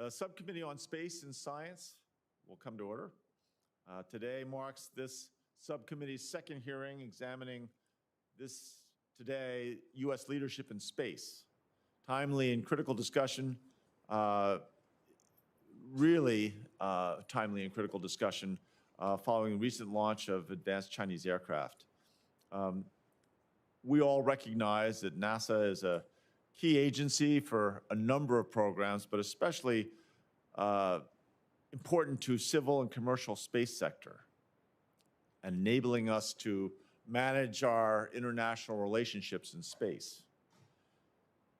Subcommittee on Space and Science will come to order. Today marks this subcommittee's second hearing examining today U.S. leadership in space. Timely and critical discussion, really timely and critical discussion following recent launch of advanced Chinese aircraft. We all recognize that NASA is a key agency for a number of programs, but especially important to civil and commercial space sector, enabling us to manage our international relationships in space.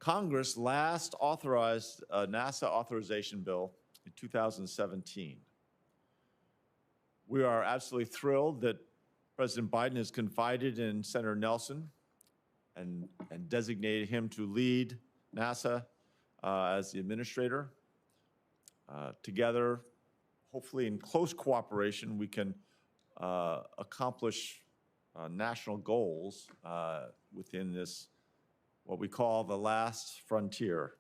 Congress last authorized a NASA authorization bill in 2017. We are absolutely thrilled that President Biden has confided in Senator Nelson and designated him to lead NASA as the administrator. Together, hopefully in close cooperation, we can accomplish national goals within this, what we call the last frontier.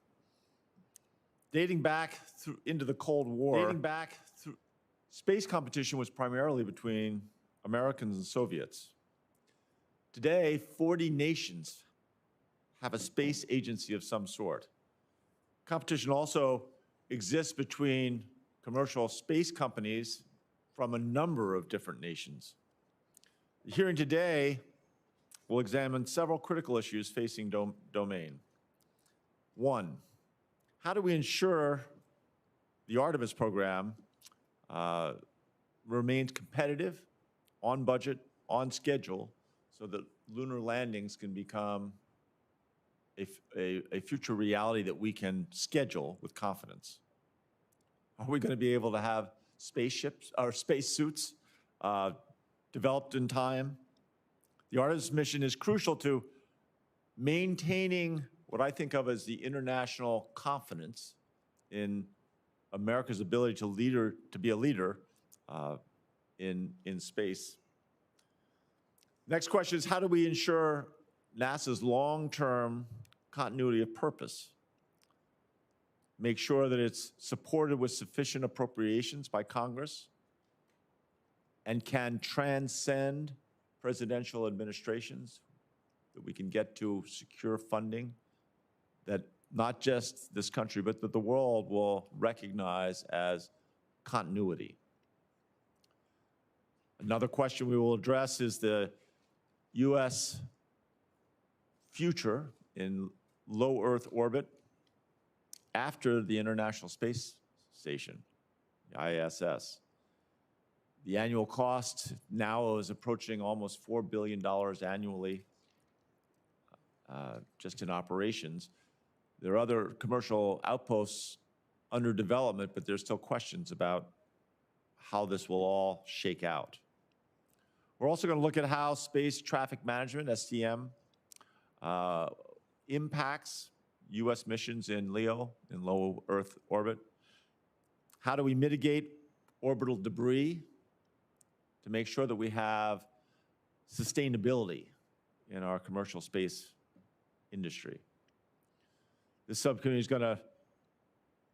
Dating back into the Cold War, space competition was primarily between Americans and Soviets. Today, 40 nations have a space agency of some sort. Competition also exists between commercial space companies from a number of different nations. The hearing today will examine several critical issues facing domain. One, how do we ensure the Artemis program remains competitive, on budget, on schedule, so that lunar landings can become a future reality that we can schedule with confidence? Are we going to be able to have spaceships or spacesuits developed in time? The Artemis mission is crucial to maintaining what I think of as the international confidence in America's ability to be a leader in space. Next question is, how do we ensure NASA's long-term continuity of purpose? Make sure that it's supported with sufficient appropriations by Congress and can transcend presidential administrations, that we can get to secure funding that not just this country, but that the world will recognize as continuity. Another question we will address is the U.S. future in low Earth orbit after the International Space Station, the ISS. The annual cost now is approaching almost $4 billion annually just in operations. There are other commercial outposts under development, but there's still questions about how this will all shake out. We're also going to look at how space traffic management, STM, impacts U.S. missions in LEO, in low Earth orbit. How do we mitigate orbital debris to make sure that we have sustainability in our commercial space industry? This subcommittee is going to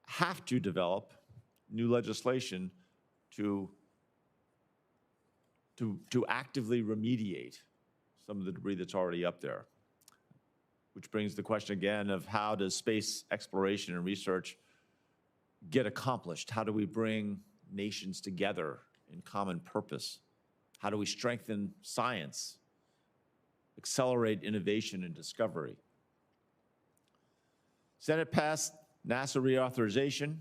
have to develop new legislation to actively remediate some of the debris that's already up there, which brings the question again of how does space exploration and research get accomplished? How do we bring nations together in common purpose? How do we strengthen science, accelerate innovation and discovery? Senate passed NASA reauthorization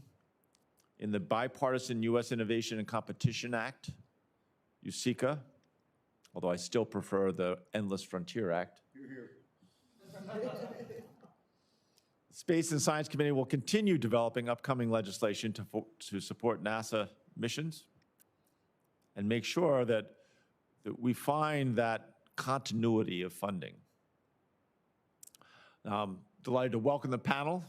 in the bipartisan U.S. Innovation and Competition Act, USICA, although I still prefer the Endless Frontier Act. The Space and Science Committee will continue developing upcoming legislation to support NASA missions and make sure that we find that continuity of funding. Now, I'm delighted to welcome the panel.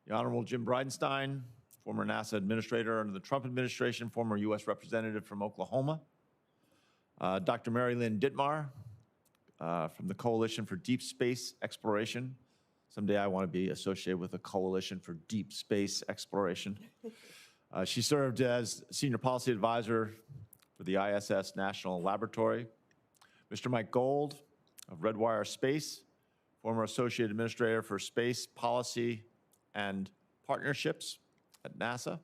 The Honorable Jim Bridenstine, former NASA administrator under the Trump administration, former U.S. representative from Oklahoma. Dr. Mary Lynn Dittmar from the Coalition for Deep Space Exploration, Someday I want to be associated with a coalition for deep space exploration. She served as Senior Policy Advisor for the ISS National Laboratory. Mr. Mike Gold of Redwire Space, former Associate Administrator for Space Policy and Partnerships at NASA.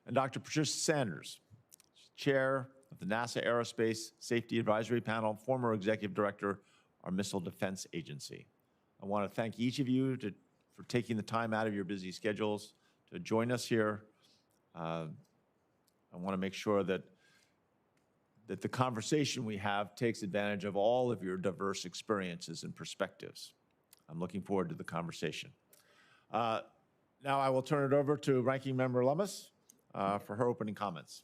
And Dr. Patricia Sanders, Chair of the NASA Aerospace Safety Advisory Panel, former Executive Director, our Missile Defense Agency. I want to thank each of you for taking the time out of your busy schedules to join us here. I want to make sure that the conversation we have takes advantage of all of your diverse experiences and perspectives. I'm looking forward to the conversation. Now I will turn it over to Ranking Member Lummis for her opening comments.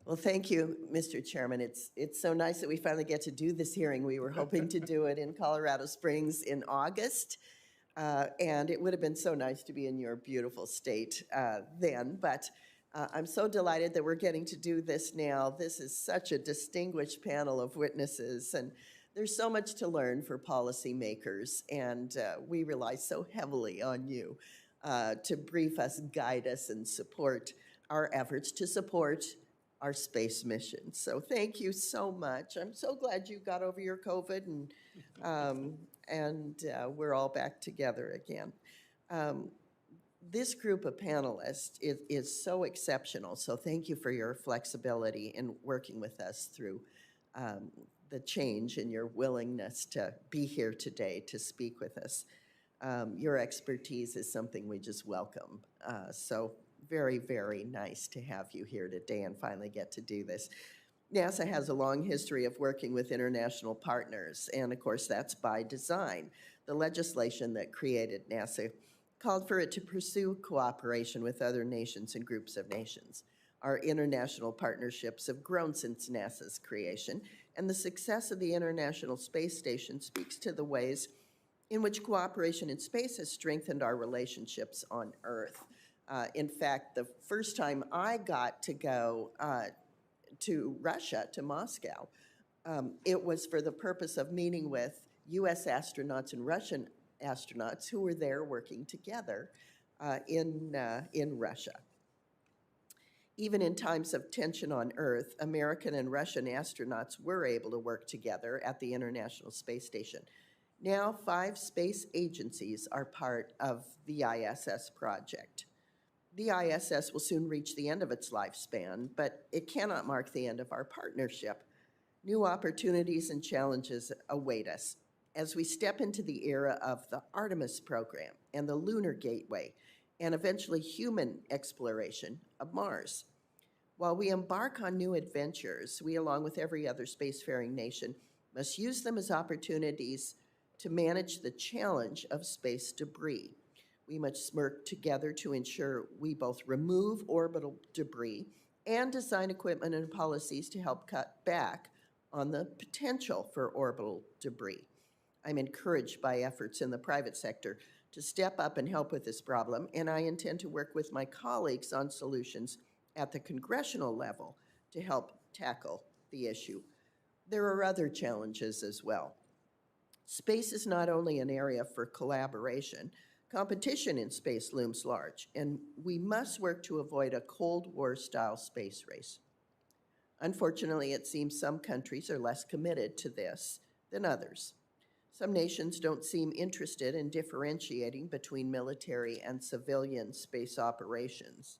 Well, thank you, Mr. Chairman. It's so nice that we finally get to do this hearing. We were hoping to do it in Colorado Springs in August, and it would have been so nice to be in your beautiful state then, but I'm so delighted that we're getting to do this now. This is such a distinguished panel of witnesses, and there's so much to learn for policymakers, and we rely so heavily on you to brief us, guide us, and support our efforts to support our space mission. So thank you so much. I'm so glad you got over your COVID and we're all back together again. This group of panelists is so exceptional, so thank you for your flexibility in working with us through the change and your willingness to be here today to speak with us. Your expertise is something we just welcome. So very, very nice to have you here today and finally get to do this. NASA has a long history of working with international partners, and of course that's by design. The legislation that created NASA called for it to pursue cooperation with other nations and groups of nations. Our international partnerships have grown since NASA's creation, and the success of the International Space Station speaks to the ways in which cooperation in space has strengthened our relationships on Earth. In fact, the first time I got to go to Russia, to Moscow, it was for the purpose of meeting with U.S. astronauts and Russian astronauts who were there working together in Russia. Even in times of tension on Earth, American and Russian astronauts were able to work together at the International Space Station. Now, 5 space agencies are part of the ISS project. The ISS will soon reach the end of its lifespan, but it cannot mark the end of our partnership. New opportunities and challenges await us as we step into the era of the Artemis program and the Lunar Gateway, and eventually human exploration of Mars. While we embark on new adventures, we, along with every other spacefaring nation, must use them as opportunities to manage the challenge of space debris. We must work together to ensure we both remove orbital debris and design equipment and policies to help cut back on the potential for orbital debris. I'm encouraged by efforts in the private sector to step up and help with this problem, and I intend to work with my colleagues on solutions at the congressional level to help tackle the issue. There are other challenges as well. Space is not only an area for collaboration. Competition in space looms large, and we must work to avoid a Cold War-style space race. Unfortunately, it seems some countries are less committed to this than others. Some nations don't seem interested in differentiating between military and civilian space operations.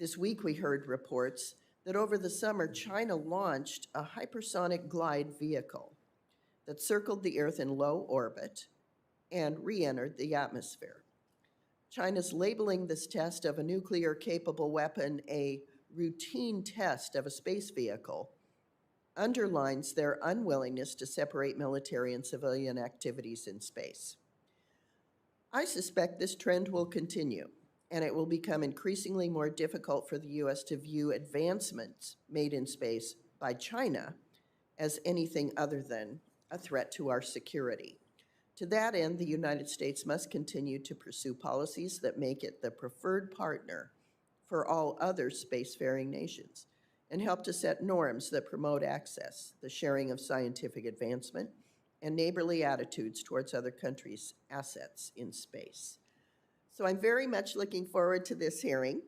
This week, we heard reports that over the summer, China launched a hypersonic glide vehicle that circled the Earth in low orbit and re-entered the atmosphere. China's labeling this test of a nuclear-capable weapon a routine test of a space vehicle underlines their unwillingness to separate military and civilian activities in space. I suspect this trend will continue, and it will become increasingly more difficult for the U.S. to view advancements made in space by China as anything other than a threat to our security. To that end, the United States must continue to pursue policies that make it the preferred partner for all other spacefaring nations and help to set norms that promote access, the sharing of scientific advancement, and neighborly attitudes towards other countries' assets in space. So I'm very much looking forward to this hearing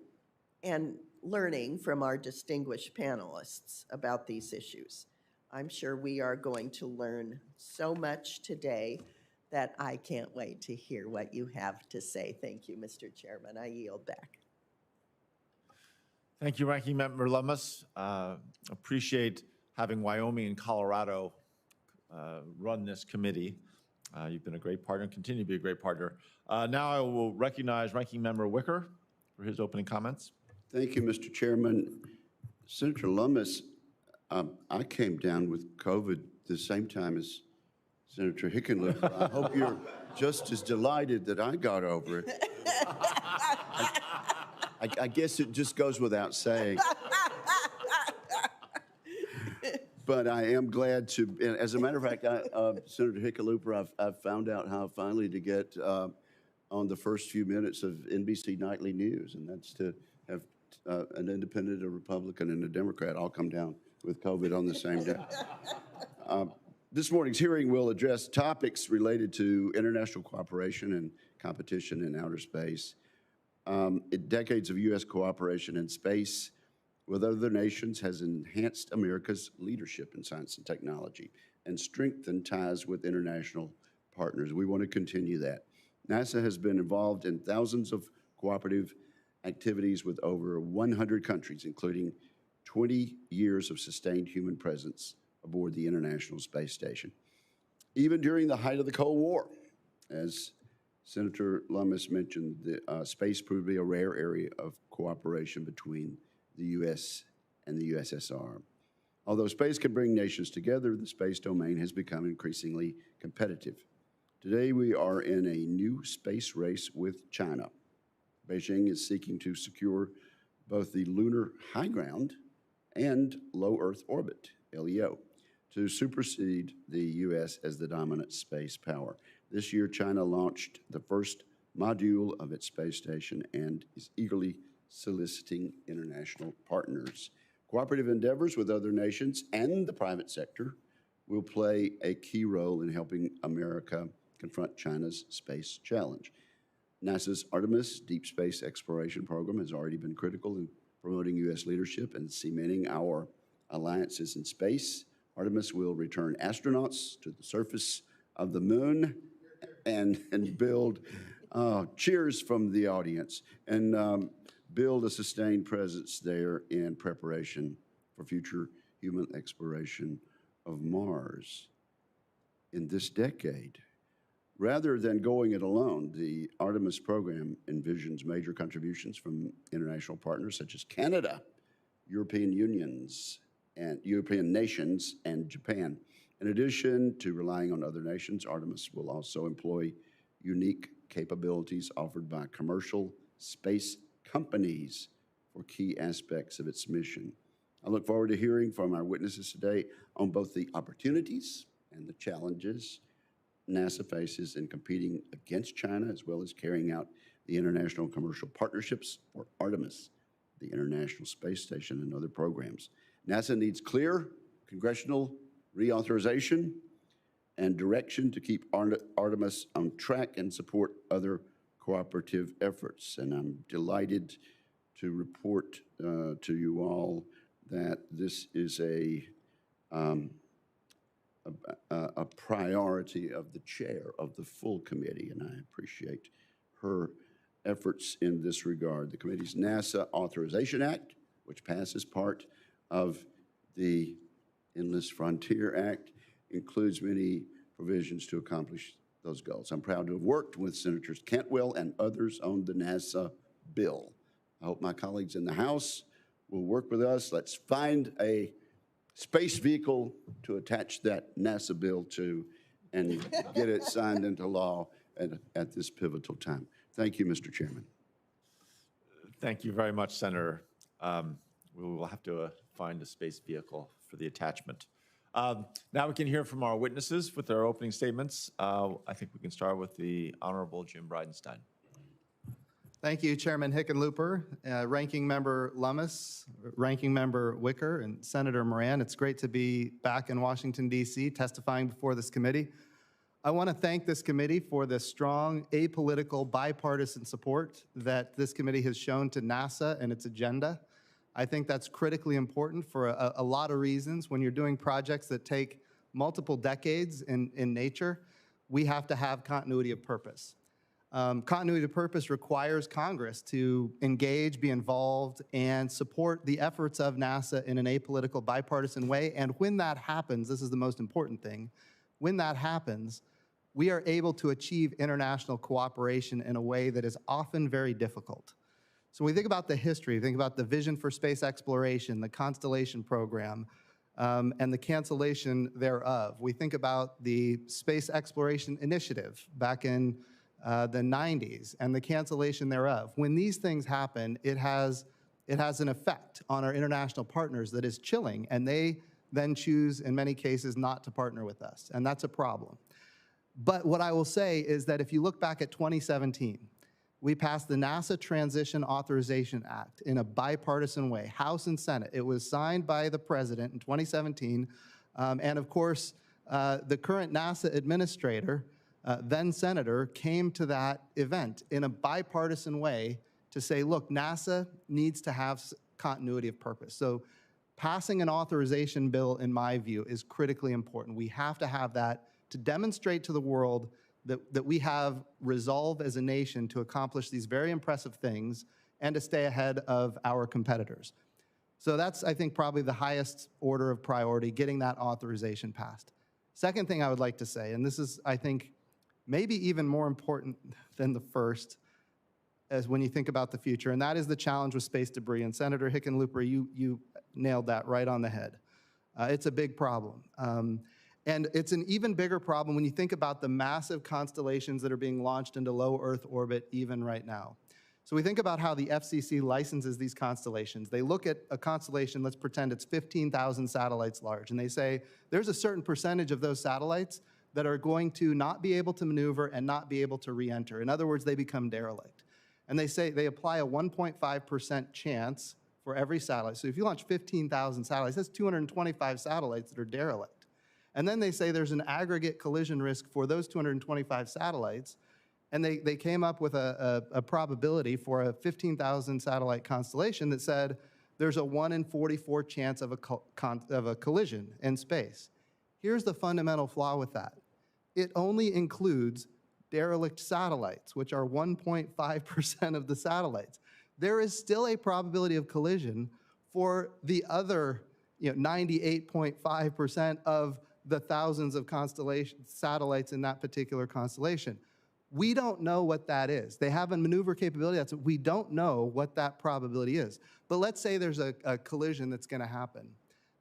and learning from our distinguished panelists about these issues. I'm sure we are going to learn so much today that I can't wait to hear what you have to say. Thank you, Mr. Chairman. I yield back. Thank you, Ranking Member Lummis. Appreciate having Wyoming and Colorado run this committee. You've been a great partner and continue to be a great partner. Now I will recognize Ranking Member Wicker for his opening comments. Thank you, Mr. Chairman. Senator Lummis, I came down with COVID the same time as Senator Hickenlooper. I hope you're just as delighted that I got over it. I guess it just goes without saying. But I am glad to, as a matter of fact, Senator Hickenlooper, I've found out how finally to get on the first few minutes of NBC Nightly News, and that's to have an independent, a Republican, and a Democrat all come down with COVID on the same day. This morning's hearing will address topics related to international cooperation and competition in outer space. Decades of U.S. cooperation in space with other nations has enhanced America's leadership in science and technology and strengthened ties with international partners. We want to continue that. NASA has been involved in thousands of cooperative activities with over 100 countries, including 20 years of sustained human presence aboard the International Space Station. Even during the height of the Cold War, as Senator Lummis mentioned, the space proved to be a rare area of cooperation between the U.S. and the USSR. Although space can bring nations together, the space domain has become increasingly competitive. Today, we are in a new space race with China. Beijing is seeking to secure both the lunar high ground and low Earth orbit, LEO, to supersede the U.S. as the dominant space power. This year, China launched the first module of its space station and is eagerly soliciting international partners. Cooperative endeavors with other nations and the private sector will play a key role in helping America confront China's space challenge. NASA's Artemis deep space exploration program has already been critical in promoting U.S. leadership and cementing our alliances in space. Artemis will return astronauts to the surface of the moon and build, cheers from the audience, and build a sustained presence there in preparation for future human exploration of Mars in this decade. Rather than going it alone, the Artemis program envisions major contributions from international partners such as Canada, European nations, and Japan. In addition to relying on other nations, Artemis will also employ unique capabilities offered by commercial space companies for key aspects of its mission. I look forward to hearing from our witnesses today on both the opportunities and the challenges NASA faces in competing against China, as well as carrying out the international commercial partnerships for Artemis, the International Space Station, and other programs. NASA needs clear congressional reauthorization and direction to keep Artemis on track and support other cooperative efforts. And I'm delighted to report to you all that this is a priority of the chair of the full committee, and I appreciate her efforts in this regard. The committee's NASA Authorization Act, which passes part of the Endless Frontier Act, includes many provisions to accomplish those goals. I'm proud to have worked with Senators Cantwell and others on the NASA bill. I hope my colleagues in the House will work with us. Let's find a space vehicle to attach that NASA bill to and get it signed into law at this pivotal time. Thank you, Mr. Chairman. Thank you very much, Senator. We will have to find a space vehicle for the attachment. Now we can hear from our witnesses with their opening statements. I think we can start with the Honorable Jim Bridenstine. Thank you, Chairman Hickenlooper, Ranking Member Lummis, Ranking Member Wicker, and Senator Moran. It's great to be back in Washington, D.C., testifying before this committee. I want to thank this committee for the strong, apolitical, bipartisan support that this committee has shown to NASA and its agenda. I think that's critically important for a lot of reasons. When you're doing projects that take multiple decades in nature, we have to have continuity of purpose. Continuity of purpose requires Congress to engage, be involved, and support the efforts of NASA in an apolitical, bipartisan way. And when that happens, this is the most important thing, when that happens, we are able to achieve international cooperation in a way that is often very difficult. So when we think about the history, think about the Vision for Space Exploration, the Constellation Program, and the cancellation thereof. We think about the Space Exploration Initiative back in the 90s and the cancellation thereof. When these things happen, it has an effect on our international partners that is chilling, and they then choose, in many cases, not to partner with us, and that's a problem. But what I will say is that if you look back at 2017, we passed the NASA Transition Authorization Act in a bipartisan way, House and Senate. It was signed by the President in 2017, and of course, the current NASA administrator, then Senator, came to that event in a bipartisan way to say, look, NASA needs to have continuity of purpose. So passing an authorization bill, in my view, is critically important. We have to have that to demonstrate to the world that we have resolve as a nation to accomplish these very impressive things and to stay ahead of our competitors. So that's, I think, probably the highest order of priority, getting that authorization passed. Second thing I would like to say, and this is, I think, maybe even more important than the first, as when you think about the future, and that is the challenge with space debris. And Senator Hickenlooper, you nailed that right on the head. It's a big problem. And it's an even bigger problem when you think about the massive constellations that are being launched into low Earth orbit even right now. So we think about how the FCC licenses these constellations. They look at a constellation, let's pretend it's 15,000 satellites large, and they say there's a certain percentage of those satellites that are going to not be able to maneuver and not be able to re-enter. In other words, they become derelict. And they say they apply a 1.5% chance for every satellite. So if you launch 15,000 satellites, that's 225 satellites that are derelict. And then they say there's an aggregate collision risk for those 225 satellites, and they came up with a probability for a 15,000 satellite constellation that said there's a 1 in 44 chance of a collision in space. Here's the fundamental flaw with that. It only includes derelict satellites, which are 1.5% of the satellites. There is still a probability of collision for the other 98.5% of the thousands of satellites in that particular constellation. We don't know what that is. They have a maneuver capability. We don't know what that probability is. But let's say there's a collision that's going to happen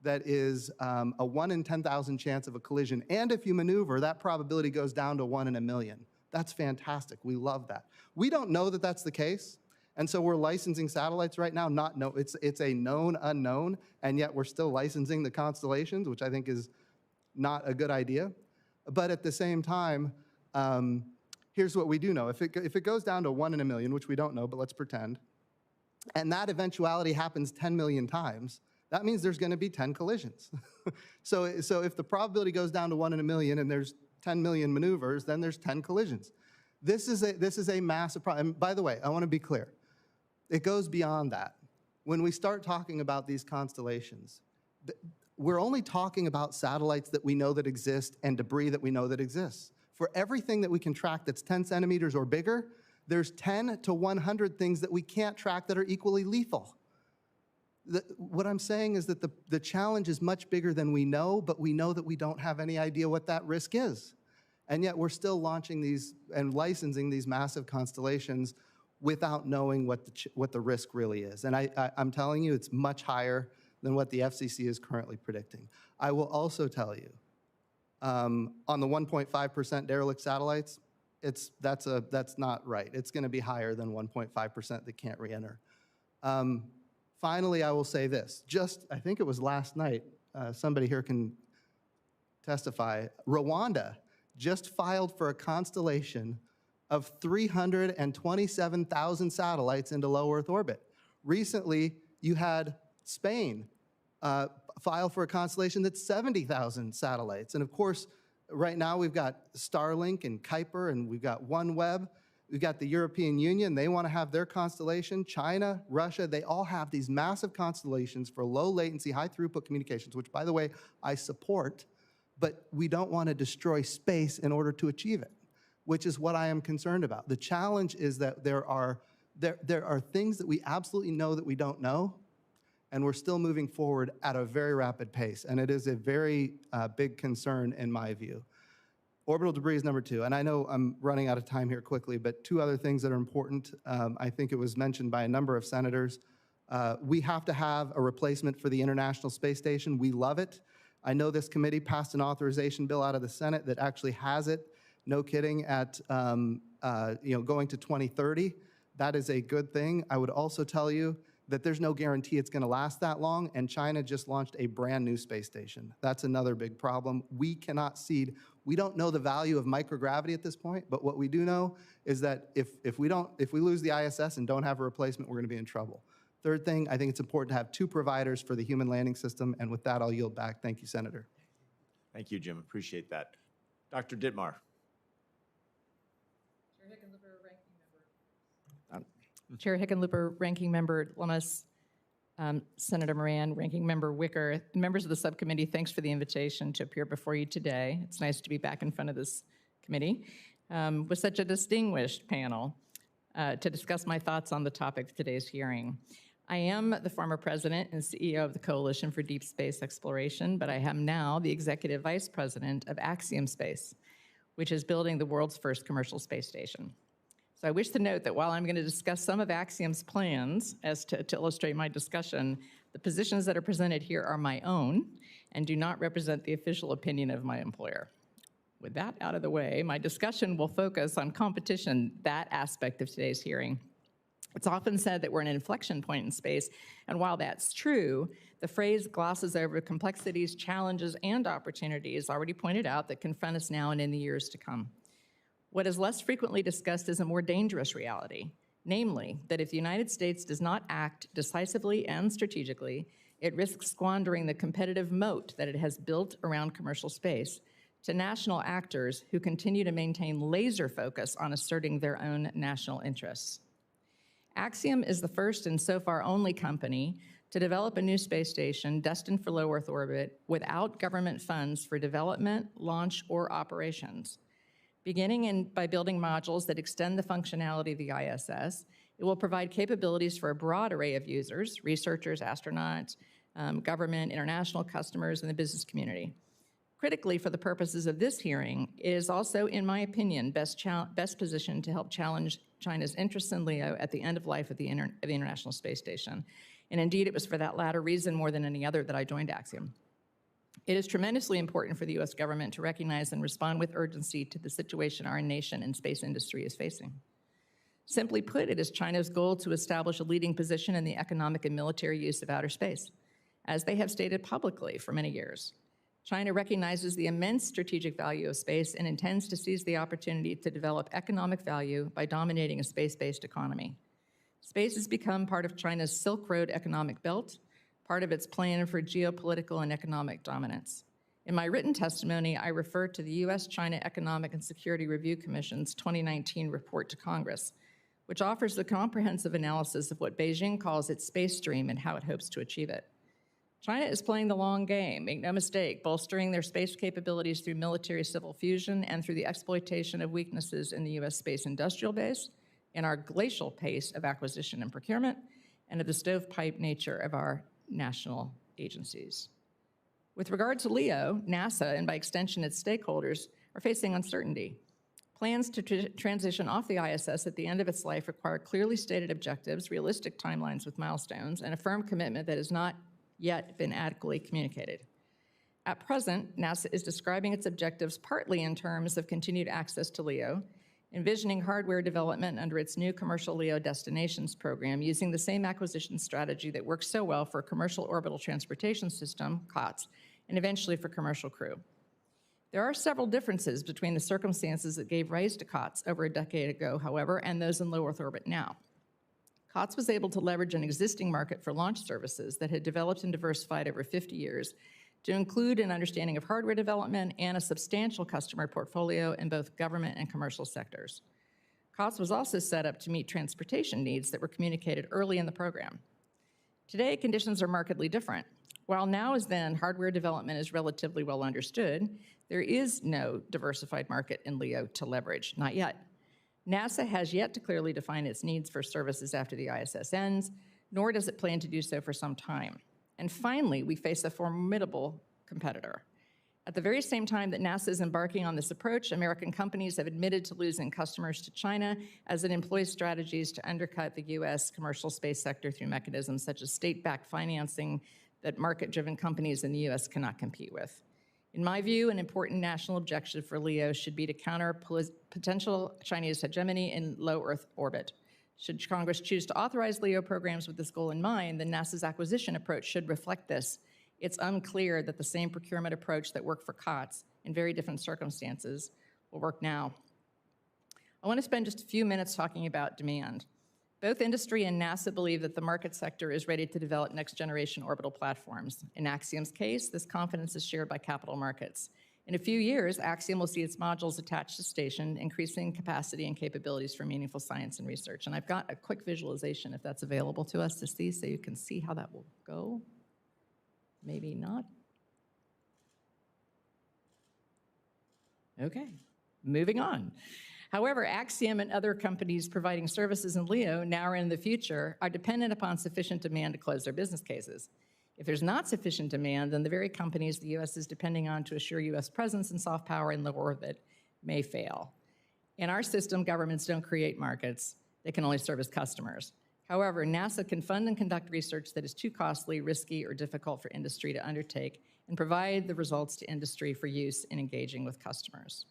that is a 1 in 10,000 chance of a collision. And if you maneuver, that probability goes down to 1 in a million. That's fantastic. We love that. We don't know that that's the case. And so we're licensing satellites right now. It's a known unknown, and yet we're still licensing the constellations, which I think is not a good idea. But at the same time, here's what we do know. If it goes down to 1 in a million, which we don't know, but let's pretend, and that eventuality happens 10 million times, that means there's going to be 10 collisions. So if the probability goes down to 1 in a million and there's 10 million maneuvers, then there's 10 collisions. This is a massive problem. And by the way, I want to be clear. It goes beyond that. When we start talking about these constellations, we're only talking about satellites that we know that exist and debris that we know that exists. For everything that we can track that's 10 centimeters or bigger, there's 10 to 100 things that we can't track that are equally lethal. What I'm saying is that the challenge is much bigger than we know, but we know that we don't have any idea what that risk is. And yet we're still launching these and licensing these massive constellations without knowing what the risk really is. And I'm telling you, it's much higher than what the FCC is currently predicting. I will also tell you, on the 1.5% derelict satellites, that's not right. It's going to be higher than 1.5% that can't re-enter. Finally, I will say this. I think it was last night, somebody here can testify, Rwanda just filed for a constellation of 327,000 satellites into low Earth orbit. Recently, you had Spain file for a constellation that's 70,000 satellites. And of course, right now we've got Starlink and Kuiper, and we've got OneWeb. We've got the European Union. They want to have their constellation. China, Russia, they all have these massive constellations for low latency, high throughput communications, which, by the way, I support. But we don't want to destroy space in order to achieve it, which is what I am concerned about. The challenge is that there are things that we absolutely know that we don't know, and we're still moving forward at a very rapid pace. And it is a very big concern in my view. Orbital debris is number 2. And I know I'm running out of time here quickly, but 2 other things that are important. I think it was mentioned by a number of senators. We have to have a replacement for the International Space Station. We love it. I know this committee passed an authorization bill out of the Senate that actually has it, no kidding, at going to 2030. That is a good thing. I would also tell you that there's no guarantee it's going to last that long, and China just launched a brand new space station. That's another big problem. We cannot cede. We don't know the value of microgravity at this point, but what we do know is that if we lose the ISS and don't have a replacement, we're going to be in trouble. Third thing, I think it's important to have 2 providers for the human landing system, and with that, I'll yield back. Thank you, Senator. Thank you, Jim. Appreciate that. Dr. Dittmar. Chair Hickenlooper, Ranking Member Lummis, Senator Moran, Ranking Member Wicker, members of the subcommittee, thanks for the invitation to appear before you today. It's nice to be back in front of this committee with such a distinguished panel to discuss my thoughts on the topic of today's hearing. I am the former president and CEO of the Coalition for Deep Space Exploration, but I am now the executive vice president of Axiom Space, which is building the world's first commercial space station. So I wish to note that while I'm going to discuss some of Axiom's plans as to illustrate my discussion, the positions that are presented here are my own and do not represent the official opinion of my employer. With that out of the way, my discussion will focus on competition, that aspect of today's hearing. It's often said that we're at an inflection point in space, and while that's true, the phrase glosses over complexities, challenges, and opportunities already pointed out that confront us now and in the years to come. What is less frequently discussed is a more dangerous reality, namely that if the United States does not act decisively and strategically, it risks squandering the competitive moat that it has built around commercial space to national actors who continue to maintain laser focus on asserting their own national interests. Axiom is the first and so far only company to develop a new space station destined for low Earth orbit without government funds for development, launch, or operations. Beginning by building modules that extend the functionality of the ISS, it will provide capabilities for a broad array of users, researchers, astronauts, government, international customers, and the business community. Critically, for the purposes of this hearing, it is also, in my opinion, best positioned to help challenge China's interests in LEO at the end of life of the International Space Station. And indeed, it was for that latter reason more than any other that I joined Axiom. It is tremendously important for the U.S. government to recognize and respond with urgency to the situation our nation and space industry is facing. Simply put, it is China's goal to establish a leading position in the economic and military use of outer space, as they have stated publicly for many years. China recognizes the immense strategic value of space and intends to seize the opportunity to develop economic value by dominating a space-based economy. Space has become part of China's Silk Road economic belt, part of its plan for geopolitical and economic dominance. In my written testimony, I refer to the U.S.-China Economic and Security Review Commission's 2019 report to Congress, which offers a comprehensive analysis of what Beijing calls its space stream and how it hopes to achieve it. China is playing the long game, make no mistake, bolstering their space capabilities through military-civil fusion and through the exploitation of weaknesses in the U.S. space industrial base, in our glacial pace of acquisition and procurement, and of the stovepipe nature of our national agencies. With regard to LEO, NASA, and by extension its stakeholders, are facing uncertainty. Plans to transition off the ISS at the end of its life require clearly stated objectives, realistic timelines with milestones, and a firm commitment that has not yet been adequately communicated. At present, NASA is describing its objectives partly in terms of continued access to LEO, envisioning hardware development under its new commercial LEO destinations program using the same acquisition strategy that works so well for a commercial orbital transportation system, COTS, and eventually for commercial crew. There are several differences between the circumstances that gave rise to COTS over a decade ago, however, and those in low Earth orbit now. COTS was able to leverage an existing market for launch services that had developed and diversified over 50 years to include an understanding of hardware development and a substantial customer portfolio in both government and commercial sectors. COTS was also set up to meet transportation needs that were communicated early in the program. Today, conditions are markedly different. While now as then hardware development is relatively well understood, there is no diversified market in LEO to leverage, not yet. NASA has yet to clearly define its needs for services after the ISS ends, nor does it plan to do so for some time. And finally, we face a formidable competitor. At the very same time that NASA is embarking on this approach, American companies have admitted to losing customers to China as it employs strategies to undercut the U.S. commercial space sector through mechanisms such as state-backed financing that market-driven companies in the U.S. cannot compete with. In my view, an important national objective for LEO should be to counter potential Chinese hegemony in low Earth orbit. Should Congress choose to authorize LEO programs with this goal in mind, then NASA's acquisition approach should reflect this. It's unclear that the same procurement approach that worked for COTS in very different circumstances will work now. I want to spend just a few minutes talking about demand. Both industry and NASA believe that the market sector is ready to develop next-generation orbital platforms. In Axiom's case, this confidence is shared by capital markets. In a few years, Axiom will see its modules attached to station, increasing capacity and capabilities for meaningful science and research. And I've got a quick visualization, if that's available to us to see, so you can see how that will go. Maybe not. Okay, moving on. However, Axiom and other companies providing services in LEO now or in the future are dependent upon sufficient demand to close their business cases. If there's not sufficient demand, then the very companies the U.S. is depending on to assure U.S. presence and soft power in low orbit may fail. In our system, governments don't create markets. They can only serve as customers. However, NASA can fund and conduct research that is too costly, risky, or difficult for industry to undertake and provide the results to industry for use in engaging with customers.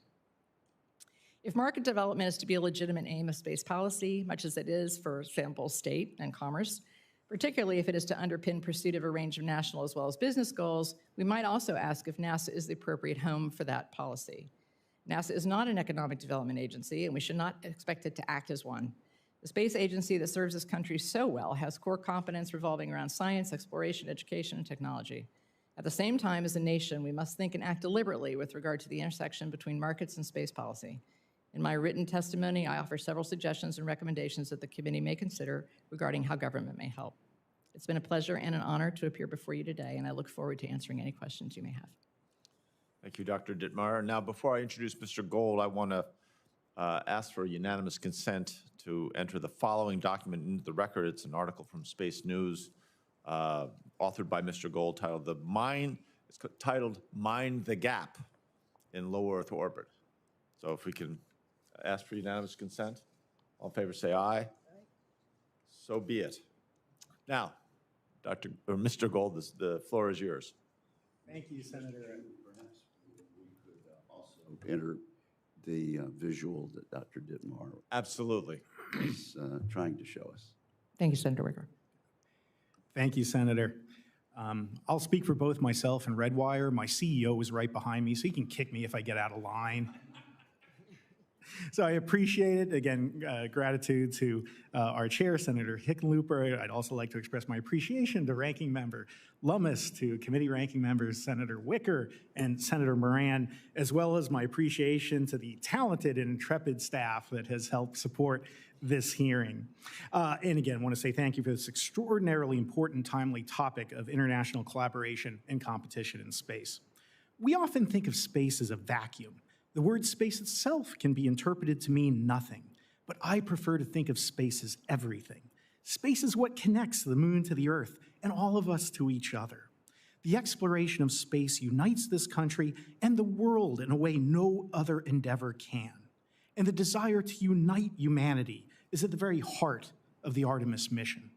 If market development is to be a legitimate aim of space policy, much as it is, for example, state and commerce, particularly if it is to underpin pursuit of a range of national as well as business goals, we might also ask if NASA is the appropriate home for that policy. NASA is not an economic development agency, and we should not expect it to act as one. The space agency that serves this country so well has core competence revolving around science, exploration, education, and technology. At the same time, as a nation, we must think and act deliberately with regard to the intersection between markets and space policy. In my written testimony, I offer several suggestions and recommendations that the committee may consider regarding how government may help. It's been a pleasure and an honor to appear before you today, and I look forward to answering any questions you may have. Thank you, Dr. Dittmar. Now, before I introduce Mr. Gold, I want to ask for unanimous consent to enter the following document into the record. It's an article from Space News, authored by Mr. Gold, titled Mind the Gap in Low Earth Orbit. So if we can ask for unanimous consent. All in favor say aye. Aye. So be it. Now, Mr. Gold, the floor is yours. Thank you, Senator. Perhaps we could also enter the visual that Dr. Dittmar Absolutely. is trying to show us. Thank you, Senator Wicker. Thank you, Senator. I'll speak for both myself and Redwire. My CEO is right behind me, so he can kick me if I get out of line. So I appreciate it. Again, gratitude to our chair, Senator Hickenlooper. I'd also like to express my appreciation to Ranking Member Lummis, to committee ranking members Senator Wicker and Senator Moran, as well as my appreciation to the talented and intrepid staff that has helped support this hearing. And again, I want to say thank you for this extraordinarily important, timely topic of international collaboration and competition in space. We often think of space as a vacuum. The word space itself can be interpreted to mean nothing, but I prefer to think of space as everything. Space is what connects the moon to the Earth and all of us to each other. The exploration of space unites this country and the world in a way no other endeavor can. And the desire to unite humanity is at the very heart of the Artemis mission.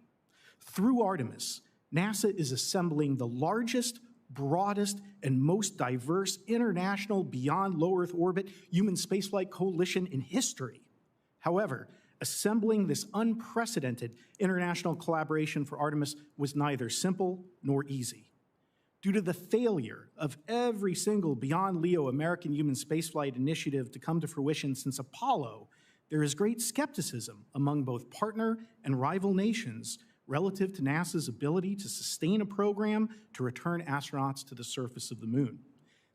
Through Artemis, NASA is assembling the largest, broadest, and most diverse international beyond low Earth orbit human spaceflight coalition in history. However, assembling this unprecedented international collaboration for Artemis was neither simple nor easy. Due to the failure of every single Beyond LEO American human spaceflight initiative to come to fruition since Apollo, there is great skepticism among both partner and rival nations relative to NASA's ability to sustain a program to return astronauts to the surface of the moon.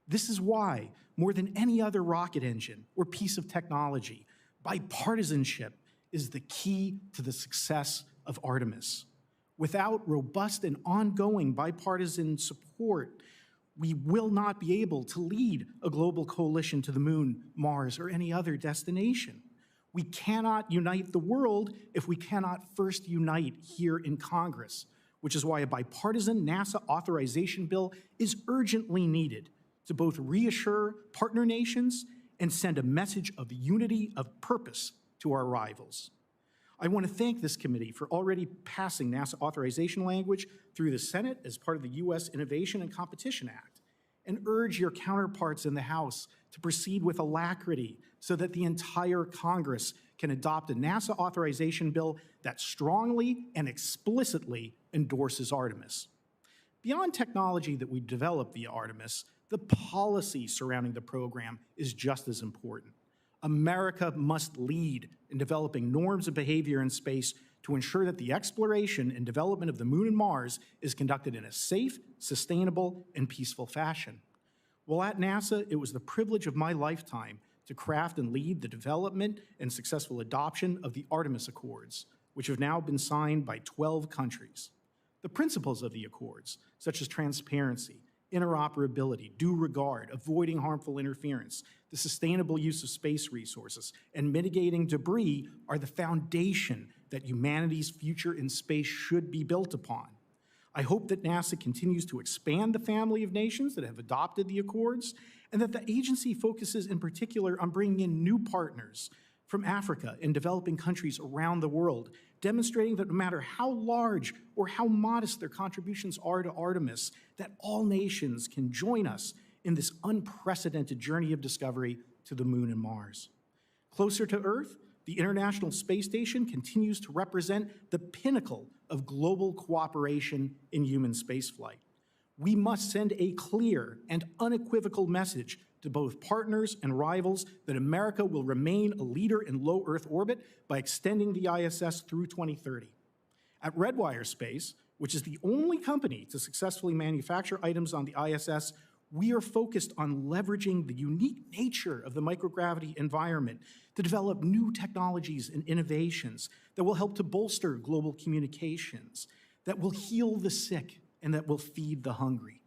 This is why, more than any other rocket engine or piece of technology, bipartisanship is the key to the success of Artemis. Without robust and ongoing bipartisan support, we will not be able to lead a global coalition to the moon, Mars, or any other destination. We cannot unite the world if we cannot first unite here in Congress, which is why a bipartisan NASA authorization bill is urgently needed to both reassure partner nations and send a message of unity of purpose to our rivals. I want to thank this committee for already passing NASA authorization language through the Senate as part of the U.S. Innovation and Competition Act, and urge your counterparts in the House to proceed with alacrity so that the entire Congress can adopt a NASA authorization bill that strongly and explicitly endorses Artemis. Beyond technology that we develop via Artemis, the policy surrounding the program is just as important. America must lead in developing norms of behavior in space to ensure that the exploration and development of the moon and Mars is conducted in a safe, sustainable, and peaceful fashion. While at NASA, it was the privilege of my lifetime to craft and lead the development and successful adoption of the Artemis Accords, which have now been signed by 12 countries. The principles of the accords, such as transparency, interoperability, due regard, avoiding harmful interference, the sustainable use of space resources, and mitigating debris are the foundation that humanity's future in space should be built upon. I hope that NASA continues to expand the family of nations that have adopted the accords, and that the agency focuses in particular on bringing in new partners from Africa and developing countries around the world, demonstrating that no matter how large or how modest their contributions are to Artemis, that all nations can join us in this unprecedented journey of discovery to the moon and Mars. Closer to Earth, the International Space Station continues to represent the pinnacle of global cooperation in human spaceflight. We must send a clear and unequivocal message to both partners and rivals that America will remain a leader in low Earth orbit by extending the ISS through 2030. At Redwire Space, which is the only company to successfully manufacture items on the ISS, we are focused on leveraging the unique nature of the microgravity environment to develop new technologies and innovations that will help to bolster global communications, that will heal the sick, and that will feed the hungry.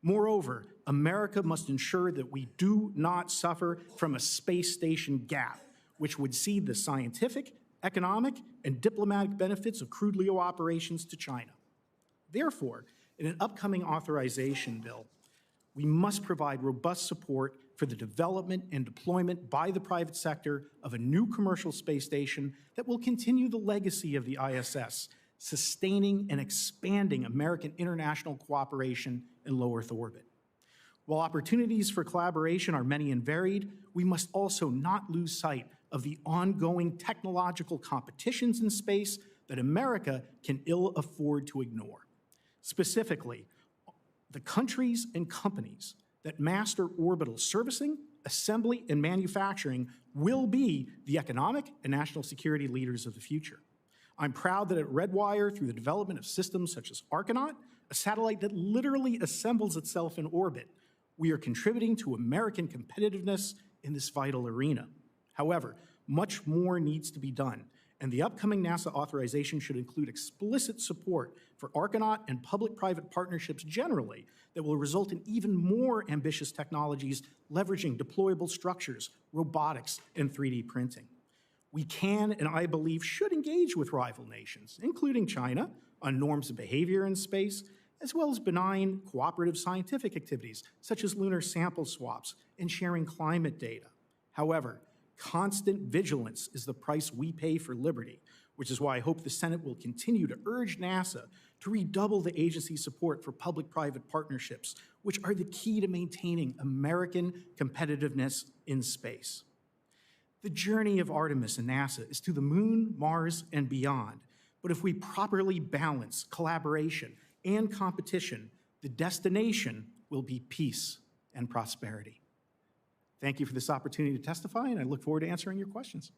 Moreover, America must ensure that we do not suffer from a space station gap, which would cede the scientific, economic, and diplomatic benefits of crude LEO operations to China. Therefore, in an upcoming authorization bill, we must provide robust support for the development and deployment by the private sector of a new commercial space station that will continue the legacy of the ISS, sustaining and expanding American international cooperation in low Earth orbit. While opportunities for collaboration are many and varied, we must also not lose sight of the ongoing technological competitions in space that America can ill afford to ignore. Specifically, the countries and companies that master orbital servicing, assembly, and manufacturing will be the economic and national security leaders of the future. I'm proud that at Redwire, through the development of systems such as Argonaut, a satellite that literally assembles itself in orbit, we are contributing to American competitiveness in this vital arena. However, much more needs to be done, and the upcoming NASA authorization should include explicit support for Argonaut and public-private partnerships generally that will result in even more ambitious technologies leveraging deployable structures, robotics, and 3D printing. We can, and I believe should, engage with rival nations, including China, on norms of behavior in space, as well as benign cooperative scientific activities such as lunar sample swaps and sharing climate data. However, constant vigilance is the price we pay for liberty, which is why I hope the Senate will continue to urge NASA to redouble the agency's support for public-private partnerships, which are the key to maintaining American competitiveness in space. The journey of Artemis and NASA is to the moon, Mars, and beyond. But if we properly balance collaboration and competition, The destination will be peace and prosperity. Thank you for this opportunity to testify, and I look forward to answering your questions.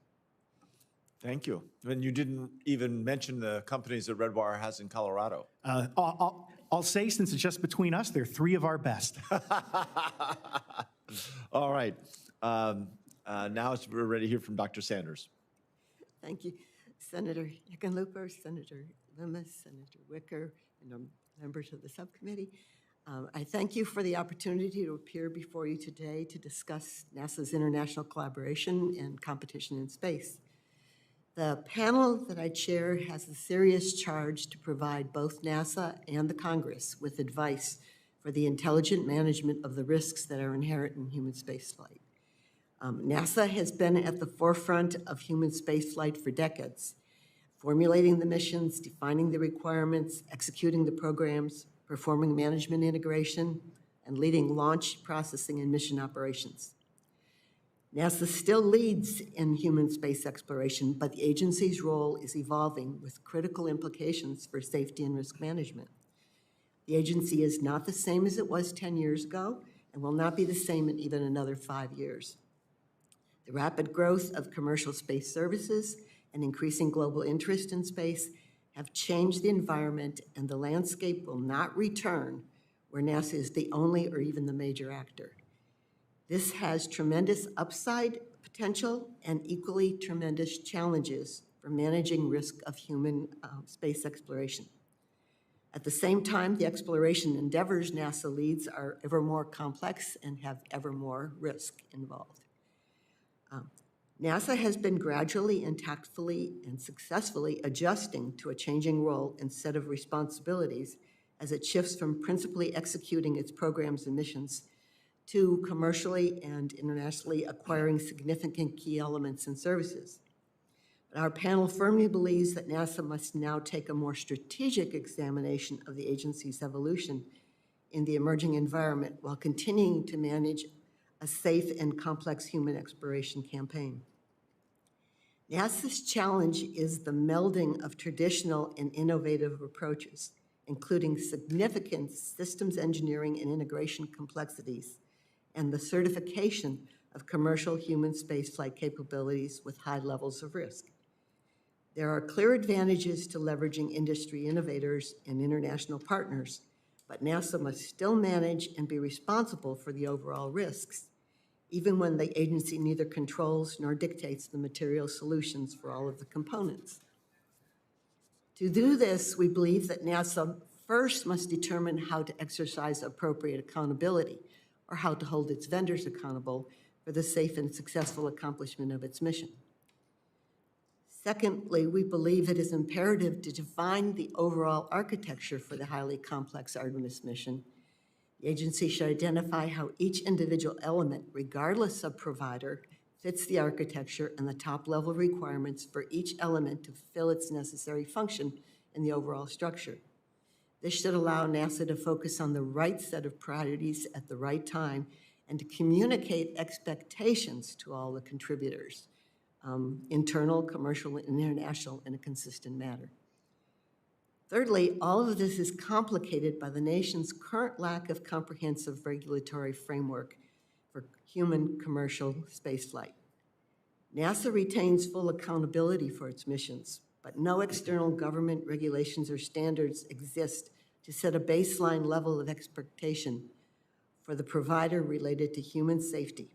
Thank you. And you didn't even mention the companies that Redwire has in Colorado. I'll say, since it's just between us, they're three of our best. All right. Now we're ready to hear from Dr. Sanders. Thank you, Senator Hickenlooper, Senator Lummis, Senator Wicker, and members of the subcommittee. I thank you for the opportunity to appear before you today to discuss NASA's international collaboration and competition in space. The panel that I chair has the serious charge to provide both NASA and the Congress with advice for the intelligent management of the risks that are inherent in human spaceflight. NASA has been at the forefront of human spaceflight for decades, formulating the missions, defining the requirements, executing the programs, performing management integration, and leading launch, processing, and mission operations. NASA still leads in human space exploration, but the agency's role is evolving with critical implications for safety and risk management. The agency is not the same as it was 10 years ago and will not be the same in even another 5 years. The rapid growth of commercial space services and increasing global interest in space have changed the environment, and the landscape will not return where NASA is the only or even the major actor. This has tremendous upside potential and equally tremendous challenges for managing risk of human space exploration. At the same time, the exploration endeavors NASA leads are ever more complex and have ever more risk involved. NASA has been gradually and tactfully and successfully adjusting to a changing role and set of responsibilities as it shifts from principally executing its programs and missions to commercially and internationally acquiring significant key elements and services. But our panel firmly believes that NASA must now take a more strategic examination of the agency's evolution in the emerging environment while continuing to manage a safe and complex human exploration campaign. NASA's challenge is the melding of traditional and innovative approaches, including significant systems engineering and integration complexities, and the certification of commercial human spaceflight capabilities with high levels of risk. There are clear advantages to leveraging industry innovators and international partners, but NASA must still manage and be responsible for the overall risks, even when the agency neither controls nor dictates the material solutions for all of the components. To do this, we believe that NASA first must determine how to exercise appropriate accountability, or how to hold its vendors accountable for the safe and successful accomplishment of its mission. Secondly, we believe it is imperative to define the overall architecture for the highly complex Artemis mission. The agency should identify how each individual element, regardless of provider, fits the architecture and the top-level requirements for each element to fulfill its necessary function in the overall structure. This should allow NASA to focus on the right set of priorities at the right time and to communicate expectations to all the contributors, internal, commercial, and international, in a consistent manner. Thirdly, all of this is complicated by the nation's current lack of comprehensive regulatory framework for human commercial spaceflight. NASA retains full accountability for its missions, but no external government regulations or standards exist to set a baseline level of expectation for the provider related to human safety.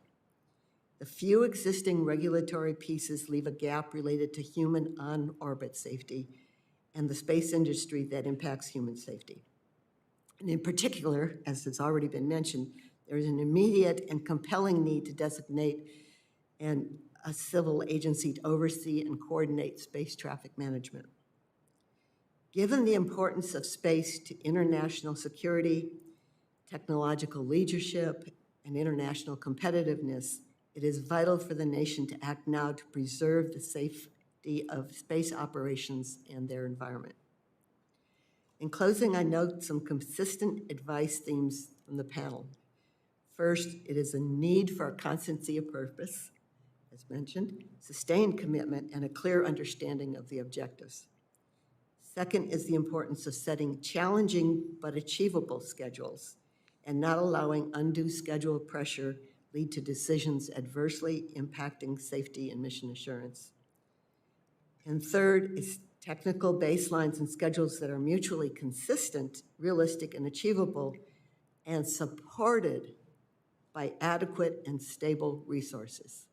The few existing regulatory pieces leave a gap related to human on-orbit safety and the space industry that impacts human safety. And in particular, as has already been mentioned, there is an immediate and compelling need to designate a civil agency to oversee and coordinate space traffic management. Given the importance of space to international security, technological leadership, and international competitiveness, it is vital for the nation to act now to preserve the safety of space operations and their environment. In closing, I note some consistent advice themes from the panel. First, it is a need for a constancy of purpose, as mentioned, sustained commitment, and a clear understanding of the objectives. Second is the importance of setting challenging but achievable schedules and not allowing undue schedule pressure lead to decisions adversely impacting safety and mission assurance. And third is technical baselines and schedules that are mutually consistent, realistic, and achievable, and supported by adequate and stable resources.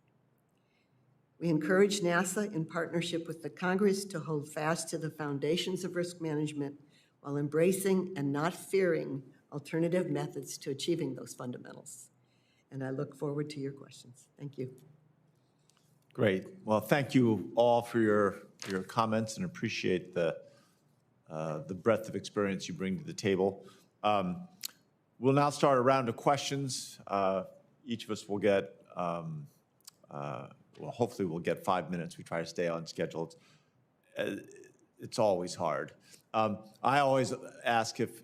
We encourage NASA, in partnership with the Congress, to hold fast to the foundations of risk management while embracing and not fearing alternative methods to achieving those fundamentals. And I look forward to your questions. Thank you. Great. Well, thank you all for your comments and appreciate the breadth of experience you bring to the table. We'll now start a round of questions. Each of us will get, well, hopefully we'll get 5 minutes. We try to stay on schedule. It's always hard. I always ask if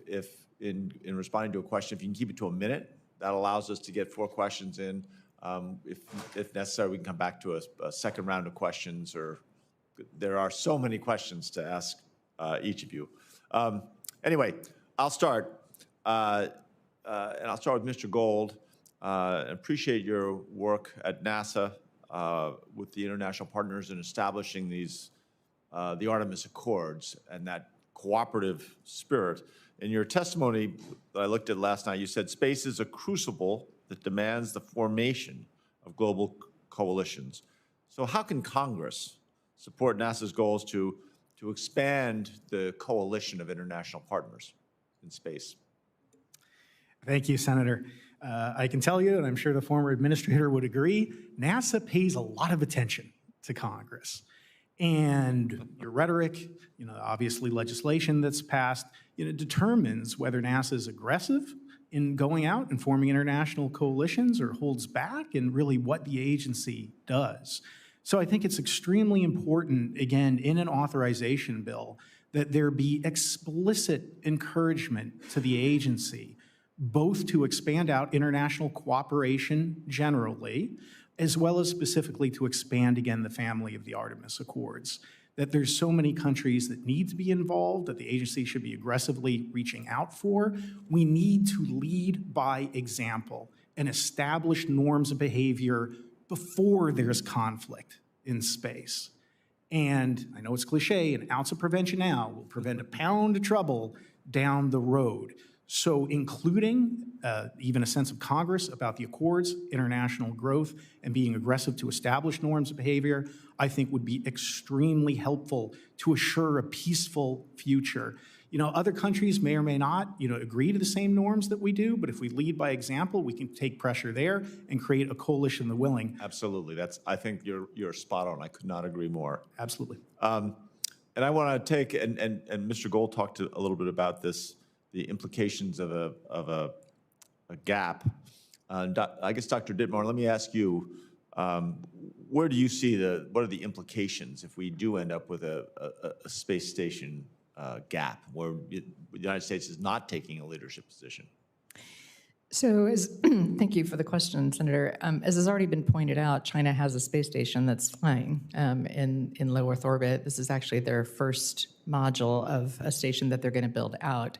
in responding to a question, if you can keep it to a minute. That allows us to get 4 questions in. If necessary, we can come back to a second round of questions, or there are so many questions to ask each of you. Anyway, I'll start. And I'll start with Mr. Gold. Appreciate your work at NASA with the international partners in establishing these, the Artemis Accords and that cooperative spirit. In your testimony that I looked at last night, you said space is a crucible that demands the formation of global coalitions. So how can Congress support NASA's goals to expand the coalition of international partners in space? Thank you, Senator. I can tell you, and I'm sure the former administrator would agree, NASA pays a lot of attention to Congress. And your rhetoric, obviously legislation that's passed, determines whether NASA is aggressive in going out and forming international coalitions or holds back, and really what the agency does. So I think it's extremely important, again, in an authorization bill, that there be explicit encouragement to the agency, both to expand out international cooperation generally, as well as specifically to expand, again, the family of the Artemis Accords. That there's so many countries that need to be involved, that the agency should be aggressively reaching out for. We need to lead by example and establish norms of behavior before there's conflict in space. And I know it's cliche, an ounce of prevention now will prevent a pound of trouble down the road. So including even a sense of Congress about the Accords, international growth, and being aggressive to establish norms of behavior, I think would be extremely helpful to assure a peaceful future. Other countries may or may not, agree to the same norms that we do, but if we lead by example, we can take pressure there and create a coalition of the willing. Absolutely. I think you're spot on. I could not agree more. Absolutely. And I want to take, and Mr. Gold talked a little bit about this, the implications of a gap. I guess, Dr. Dittmar, let me ask you, where do you see what are the implications if we do end up with a space station gap where the United States is not taking a leadership position? So thank you for the question, Senator. As has already been pointed out, China has a space station that's flying in low Earth orbit. This is actually their first module of a station that they're going to build out.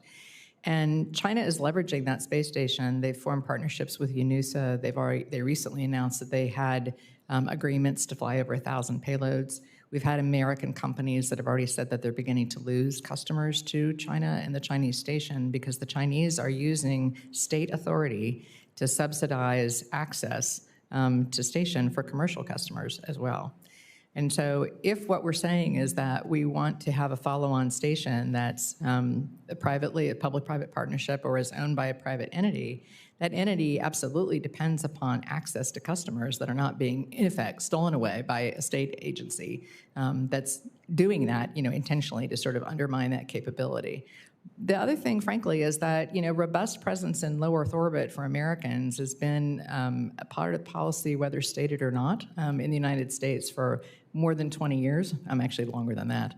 And China is leveraging that space station. They've formed partnerships with UNUSA. They recently announced that they had agreements to fly over 1,000 payloads. We've had American companies that have already said that they're beginning to lose customers to China and the Chinese station because the Chinese are using state authority to subsidize access to station for commercial customers as well. And so if what we're saying is that we want to have a follow-on station that's a public-private partnership or is owned by a private entity, that entity absolutely depends upon access to customers that are not being, in effect, stolen away by a state agency that's doing that, intentionally to sort of undermine that capability. The other thing, frankly, is that, robust presence in low Earth orbit for Americans has been a part of policy, whether stated or not, in the United States for more than 20 years. Actually longer than that.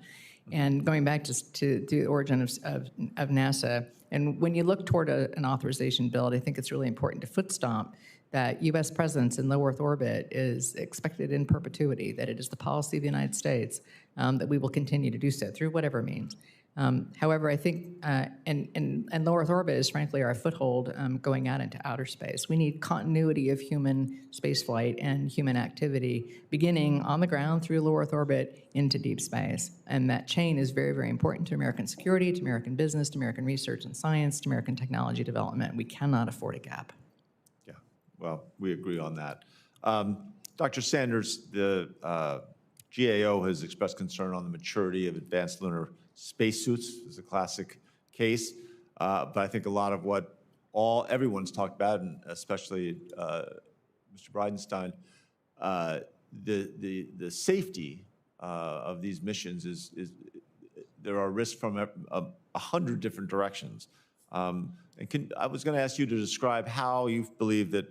And going back to the origin of NASA, and when you look toward an authorization bill, I think it's really important to foot stomp that U.S. presence in low Earth orbit is expected in perpetuity, that it is the policy of the United States that we will continue to do so through whatever means. However, I think, and low Earth orbit is frankly our foothold going out into outer space. We need continuity of human spaceflight and human activity, beginning on the ground through low Earth orbit into deep space. And that chain is very, very important to American security, to American business, to American research and science, to American technology development. We cannot afford a gap. Yeah, well, we agree on that. Dr. Sanders, the GAO has expressed concern on the maturity of advanced lunar spacesuits. Is a classic case, but I think a lot of what everyone's talked about, and especially Mr. Bridenstine, the safety of these missions is there are risks from 100 different directions. And I was going to ask you to describe how you believe that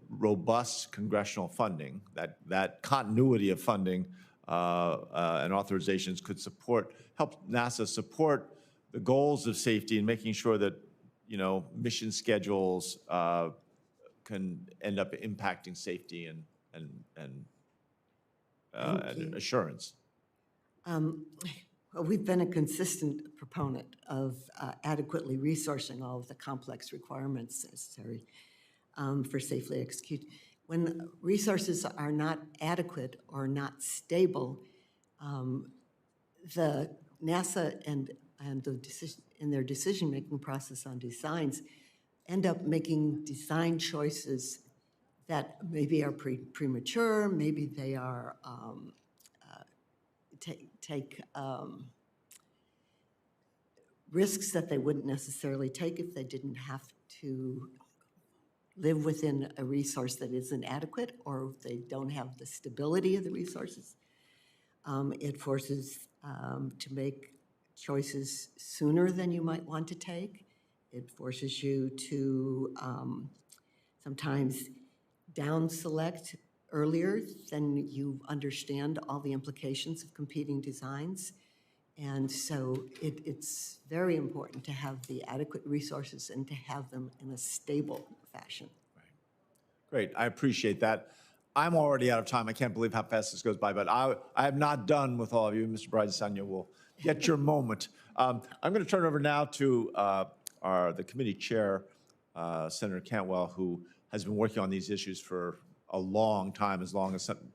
robust congressional funding, that continuity of funding and authorizations could help NASA support the goals of safety and making sure that, mission schedules can end up impacting safety and assurance. Well, we've been a consistent proponent of adequately resourcing all of the complex requirements necessary for safely execute. When resources are not adequate or not stable, the NASA and in their decision-making process on designs end up making design choices that maybe are premature, maybe they are take risks that they wouldn't necessarily take if they didn't have to live within a resource that isn't adequate, or if they don't have the stability of the resources. It forces to make choices sooner than you might want to take. It forces you to sometimes down select earlier than you understand all the implications of competing designs. And so it's very important to have the adequate resources and to have them in a stable fashion. Right. Great, I appreciate that. I'm already out of time. I can't believe how fast this goes by, but I am not done with all of you. Mr. Bridenstine, you will get your moment. I'm going to turn over now to the committee chair, Senator Cantwell, who has been working on these issues for a long time,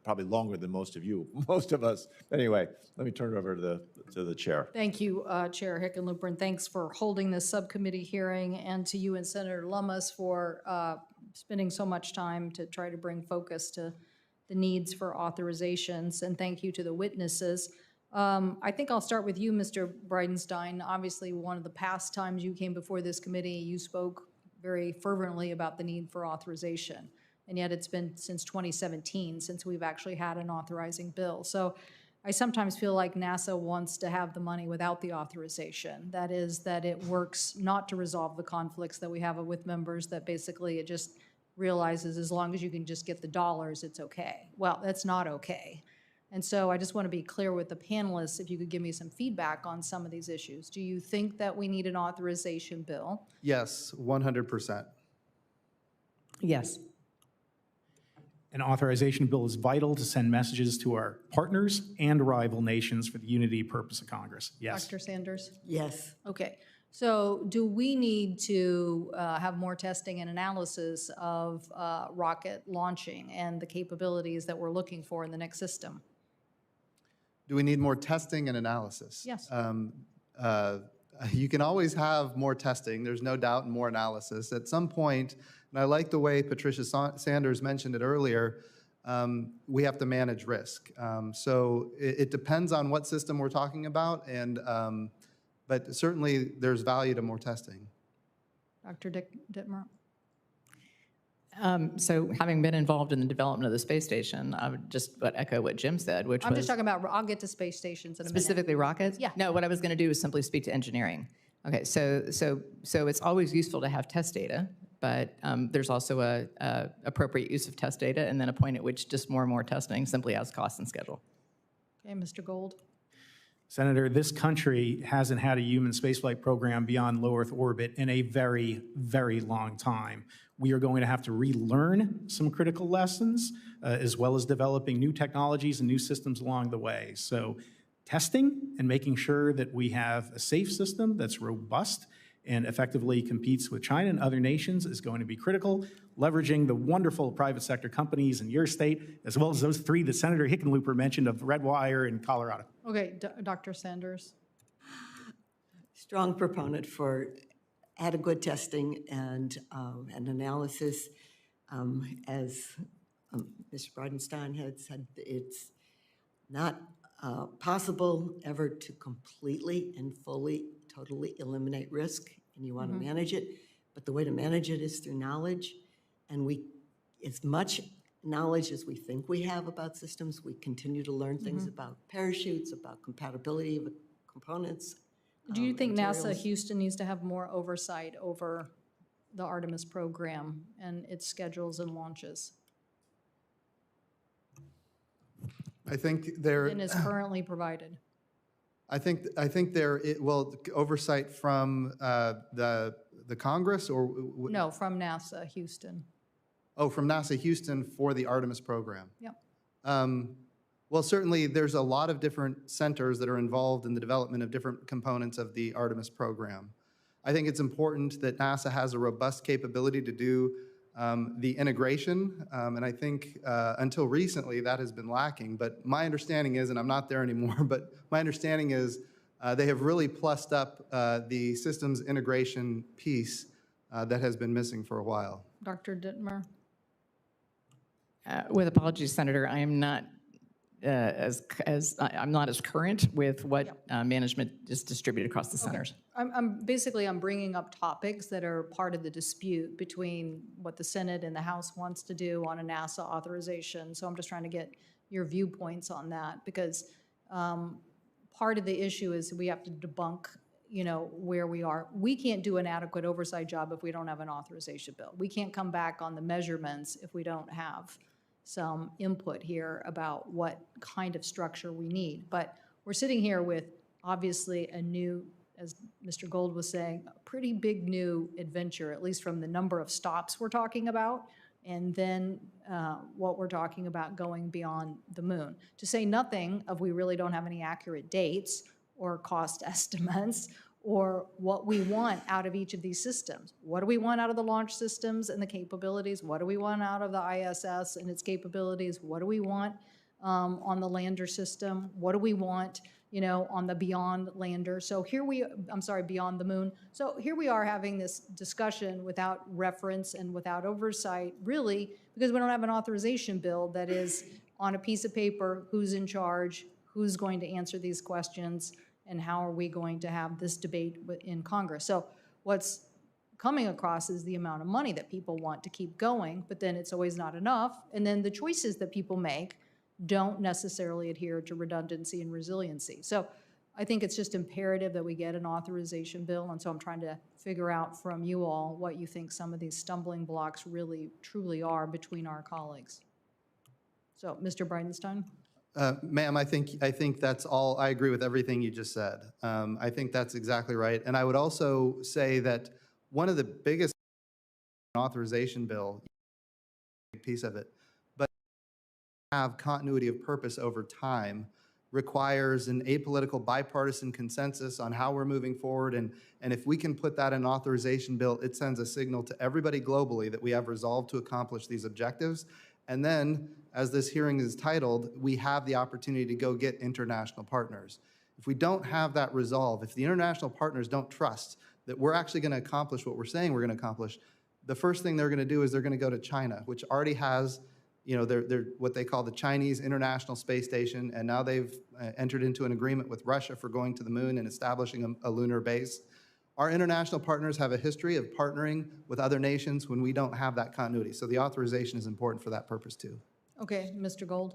probably longer than most of us. Anyway, let me turn it over to the chair. Thank you, Chair Hickenlooper, and thanks for holding this subcommittee hearing, and to you and Senator Lummis for spending so much time to try to bring focus to the needs for authorizations, and thank you to the witnesses. I think I'll start with you, Mr. Bridenstine. Obviously, one of the past times you came before this committee, you spoke very fervently about the need for authorization. And yet it's been since 2017 since we've actually had an authorizing bill. So I sometimes feel like NASA wants to have the money without the authorization. That is, that it works not to resolve the conflicts that we have with members, that basically it just realizes as long as you can just get the dollars, it's okay. Well, that's not okay. And so I just want to be clear with the panelists, if you could give me some feedback on some of these issues. Do you think that we need an authorization bill? Yes, 100%. Yes. An authorization bill is vital to send messages to our partners and rival nations for the unity purpose of Congress. Yes. Dr. Sanders? Yes. Okay. So do we need to have more testing and analysis of rocket launching and the capabilities that we're looking for in the next system? Do we need more testing and analysis? Yes. You can always have more testing, there's no doubt, and more analysis. At some point, and I like the way Patricia Sanders mentioned it earlier, we have to manage risk. So it depends on what system we're talking about, and but certainly there's value to more testing. Dr. Dittmer? So having been involved in the development of the space station, I would just echo what Jim said, which I'm was just talking about, I'll get to space stations in a minute. specifically rockets? Yeah. No, what I was going to do is simply speak to engineering. Okay, so it's always useful to have test data, but there's also a appropriate use of test data and then a point at which just more and more testing simply adds cost and schedule. Okay, Mr. Gold? Senator, this country hasn't had a human spaceflight program beyond low Earth orbit in a very, very long time. We are going to have to relearn some critical lessons, as well as developing new technologies and new systems along the way. So testing and making sure that we have a safe system that's robust and effectively competes with China and other nations is going to be critical. Leveraging the wonderful private sector companies in your state, as well as those three that Senator Hickenlooper mentioned of Redwire in Colorado. Okay, Dr. Sanders. Strong proponent for adequate testing and analysis. As Mr. Bridenstine had said, it's not possible ever to completely and fully, totally eliminate risk, and you want to manage it. But the way to manage it is through knowledge. And as much knowledge as we think we have about systems, we continue to learn things about parachutes, about compatibility of components. Do you think NASA materials. Houston needs to have more oversight over the Artemis program and its schedules and launches I think there. than is currently provided? I think there, well, oversight from the Congress or? No, from NASA Houston. Oh, from NASA Houston for the Artemis program. Yep. Well, certainly there's a lot of different centers that are involved in the development of different components of the Artemis program. I think it's important that NASA has a robust capability to do the integration, and I think until recently that has been lacking. But my understanding is, and I'm not there anymore, but my understanding is they have really plussed up the systems integration piece that has been missing for a while. Dr. Dittmer? With apologies, Senator, I am not I'm not as current with what management is distributed across the centers. I'm bringing up topics that are part of the dispute between what the Senate and the House wants to do on a NASA authorization. So I'm just trying to get your viewpoints on that, because part of the issue is we have to debunk, where we are. We can't do an adequate oversight job if we don't have an authorization bill. We can't come back on the measurements if we don't have some input here about what kind of structure we need. But we're sitting here with obviously a new, as Mr. Gold was saying, a pretty big new adventure, at least from the number of stops we're talking about, and then what we're talking about going beyond the moon. To say nothing of we really don't have any accurate dates or cost estimates or what we want out of each of these systems. What do we want out of the launch systems and the capabilities? What do we want out of the ISS and its capabilities? What do we want on the lander system? What do we want, on the beyond lander? So here beyond the moon. So here we are having this discussion without reference and without oversight, really, because we don't have an authorization bill that is on a piece of paper, who's in charge, who's going to answer these questions, and how are we going to have this debate in Congress. So what's coming across is the amount of money that people want to keep going, but then it's always not enough. And then the choices that people make don't necessarily adhere to redundancy and resiliency. So I think it's just imperative that we get an authorization bill. And so I'm trying to figure out from you all what you think some of these stumbling blocks really, truly are between our colleagues. So, Mr. Bridenstine? Ma'am, I think that's all. I agree with everything you just said. I think that's exactly right. And I would also say that one of the biggest authorization bill, piece of it, but have continuity of purpose over time requires an apolitical bipartisan consensus on how we're moving forward. And if we can put that in an authorization bill, it sends a signal to everybody globally that we have resolved to accomplish these objectives. And then, as this hearing is titled, we have the opportunity to go get international partners. If we don't have that resolve, if the international partners don't trust that we're actually going to accomplish what we're saying we're going to accomplish, the first thing they're going to do is they're going to go to China, which already has, they're what they call the Chinese International Space Station, and now they've entered into an agreement with Russia for going to the moon and establishing a lunar base. Our international partners have a history of partnering with other nations when we don't have that continuity. So the authorization is important for that purpose too. Okay, Mr. Gold?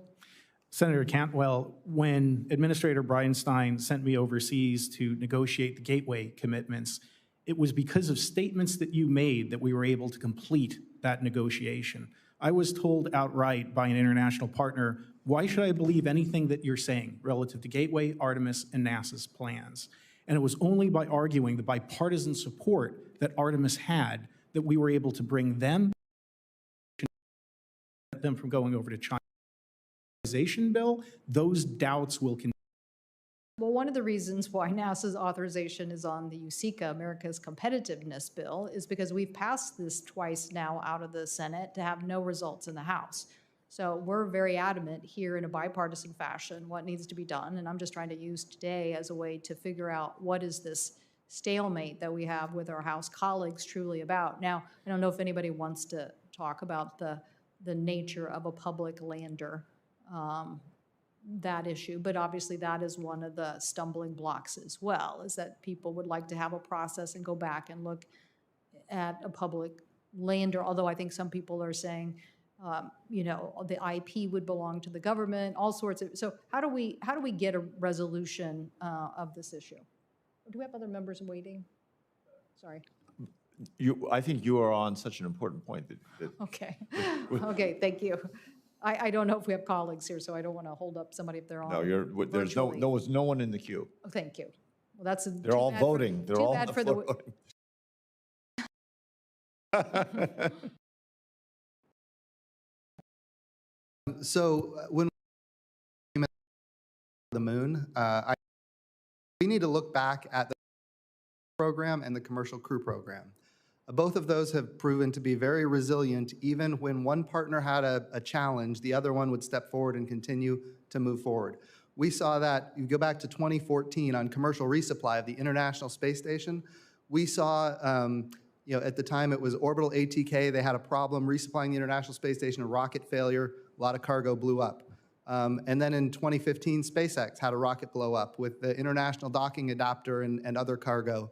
Senator Cantwell, when Administrator Bridenstine sent me overseas to negotiate the Gateway commitments, it was because of statements that you made that we were able to complete that negotiation. I was told outright by an international partner, why should I believe anything that you're saying relative to Gateway, Artemis, and NASA's plans? And it was only by arguing the bipartisan support that Artemis had that we were able to bring them from going over to China. Bill, those doubts will continue. Well, one of the reasons why NASA's authorization is on the USICA, America's Competitiveness Bill, is because we've passed this twice now out of the Senate to have no results in the House. So we're very adamant here in a bipartisan fashion what needs to be done, and I'm just trying to use today as a way to figure out what is this stalemate that we have with our House colleagues truly about. Now, I don't know if anybody wants to talk about the nature of a public lander, that issue, but obviously that is one of the stumbling blocks as well, is that people would like to have a process and go back and look at a public lander, although I think some people are saying, you know, the IP would belong to the government, all sorts of, so how do we get a resolution of this issue? Do we have other members waiting? Sorry. I think you are on such an important point that Okay. Okay, thank you. I don't know if we have colleagues here, so I don't want to hold up somebody if they're on. no, there's virtually. no one in the queue. Oh, thank you. Well, that's. They're all voting. They're all on the floor voting. So when we the moon, we need to look back at the program and the Commercial Crew Program. Both of those have proven to be very resilient. Even when one partner had a challenge, the other one would step forward and continue to move forward. We saw that, you go back to 2014 on commercial resupply of the International Space Station. We saw, you know, at the time it was orbital ATK, they had a problem resupplying the International Space Station, a rocket failure, a lot of cargo blew up. And then in 2015, SpaceX had a rocket blow up with the International Docking Adapter and other cargo.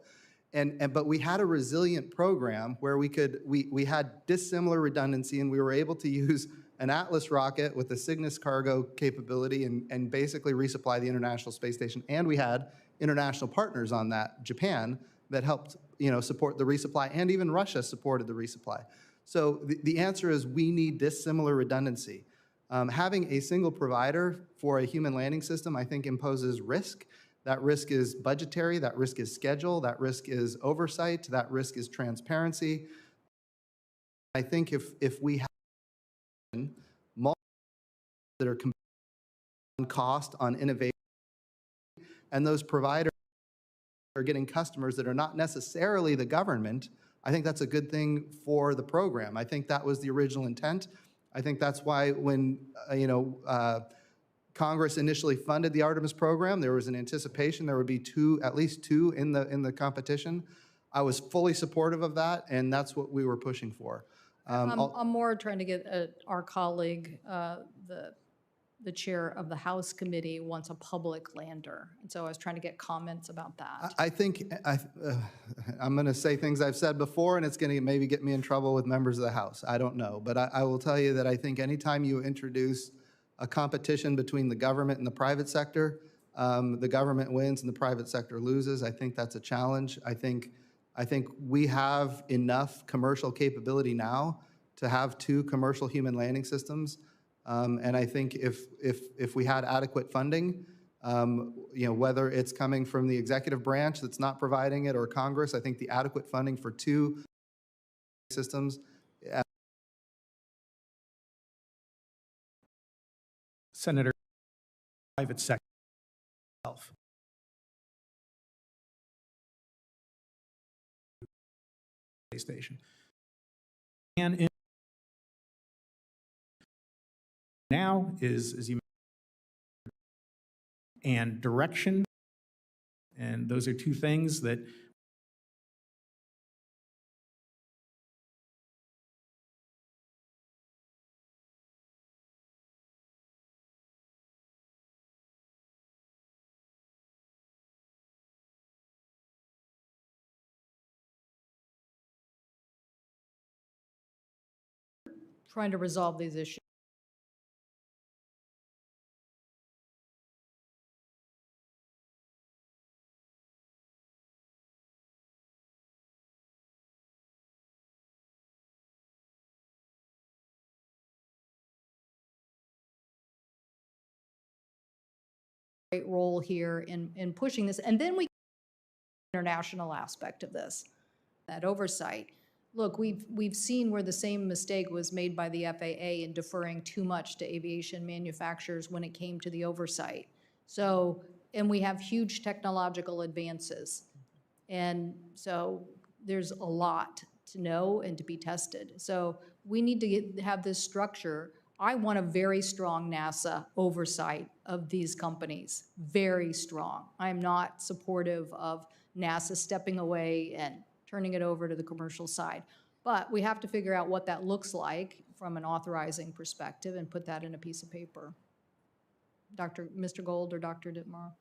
But we had a resilient program where we had dissimilar redundancy, and we were able to use an Atlas rocket with a Cygnus cargo capability and basically resupply the International Space Station. And we had international partners on that, Japan, that helped, you know, support the resupply, and even Russia supported the resupply. So the answer is we need dissimilar redundancy. Having a single provider for a human landing system, I think, imposes risk. That risk is budgetary, that risk is schedule, that risk is oversight, that risk is transparency. I think if we have multiple that are on cost, on innovation, and those providers are getting customers that are not necessarily the government, I think that's a good thing for the program. I think that was the original intent. I think that's why when, Congress initially funded the Artemis program, there was an anticipation there would be at least two in the competition. I was fully supportive of that, and that's what we were pushing for. I'm more trying to get our colleague, the chair of the House committee, wants a public lander. And so I was trying to get comments about that. I think I'm going to say things I've said before, and it's going to maybe get me in trouble with members of the House. I don't know. But I will tell you that I think anytime you introduce a competition between the government and the private sector, the government wins and the private sector loses. I think that's a challenge. I think we have enough commercial capability now to have two commercial human landing systems. And I think if we had adequate funding, whether it's coming from the executive branch that's not providing it or Congress, I think the adequate funding for two systems. Senator, private sector itself. Station. And now is, as you mentioned, and direction, and those are two things that trying to resolve these issues. Great role here in pushing this. And then we international aspect of this, that oversight. Look, we've seen where the same mistake was made by the FAA in deferring too much to aviation manufacturers when it came to the oversight. So and we have huge technological advances. And so there's a lot to know and to be tested. So we need to have this structure. I want a very strong NASA oversight of these companies, very strong. I am not supportive of NASA stepping away and turning it over to the commercial side. But we have to figure out what that looks like from an authorizing perspective and put that in a piece of paper. Mr. Gold or Dr. Dittmar?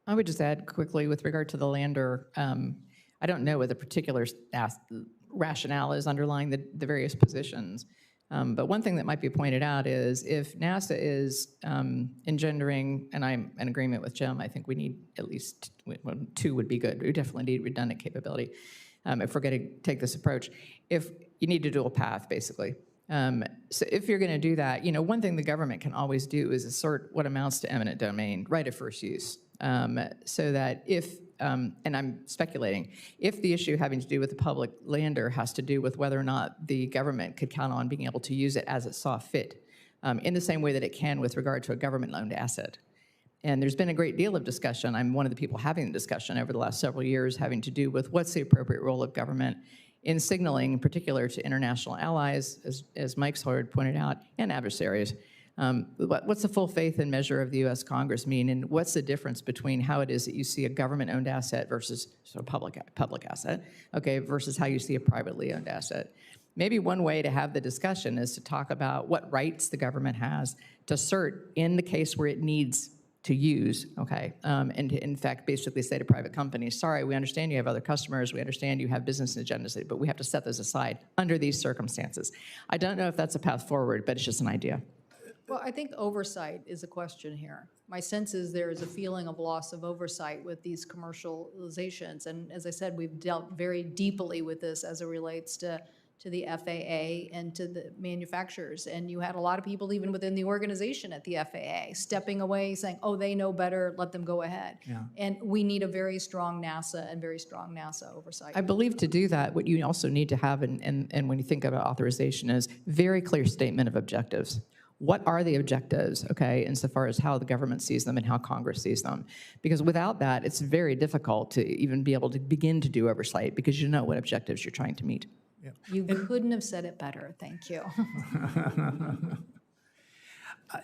I would just add quickly with regard to the lander, I don't know what the particular rationale is underlying the various positions. But one thing that might be pointed out is if NASA is engendering, and I'm in agreement with Jim, I think we need at least 2 would be good. We definitely need redundant capability if we're going to take this approach. If you need a dual path, basically. So if you're going to do that, one thing the government can always do is assert what amounts to eminent domain, right of first use. So that if, and I'm speculating, if the issue having to do with the public lander has to do with whether or not the government could count on being able to use it as it saw fit, in the same way that it can with regard to a government-owned asset. And there's been a great deal of discussion. I'm one of the people having the discussion over the last several years having to do with what's the appropriate role of government in signaling, in particular to international allies, as Mike's Howard pointed out, and adversaries. What's the full faith and measure of the U.S. Congress mean, and what's the difference between how it is that you see a government-owned asset versus a public asset, okay, versus how you see a privately owned asset? Maybe one way to have the discussion is to talk about what rights the government has to assert in the case where it needs to use, okay, and to, in fact, basically say to private companies, sorry, we understand you have other customers, we understand you have business agendas, but we have to set those aside under these circumstances. I don't know if that's a path forward, but it's just an idea. Well, I think oversight is a question here. My sense is there is a feeling of loss of oversight with these commercializations. And as I said, we've dealt very deeply with this as it relates to the FAA and to the manufacturers. And you had a lot of people even within the organization at the FAA stepping away saying, oh, they know better, let them go ahead. Yeah. And we need a very strong NASA and very strong NASA oversight. I believe to do that, what you also need to have, and when you think about authorization, is very clear statement of objectives. What are the objectives, okay, insofar as how the government sees them and how Congress sees them? Because without that, it's very difficult to even be able to begin to do oversight because you know what objectives you're trying to meet. Yeah. You couldn't have said it better. Thank you.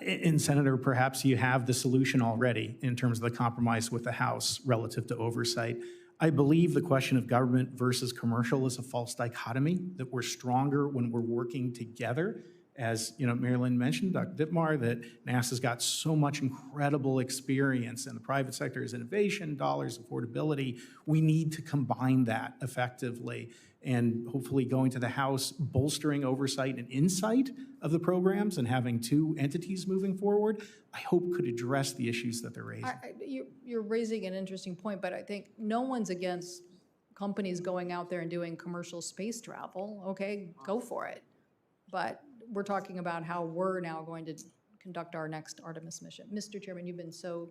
And Senator, perhaps you have the solution already in terms of the compromise with the House relative to oversight. I believe the question of government versus commercial is a false dichotomy, that we're stronger when we're working together. As Marilyn mentioned, Dr. Dittmar, that NASA's got so much incredible experience in the private sector is innovation, dollars, affordability. We need to combine that effectively, and hopefully going to the House, bolstering oversight and insight of the programs and having 2 entities moving forward, I hope could address the issues that they're raising. You're raising an interesting point, but I think no one's against companies going out there and doing commercial space travel. Okay, go for it. But we're talking about how we're now going to conduct our next Artemis mission. Mr. Chairman, you've been so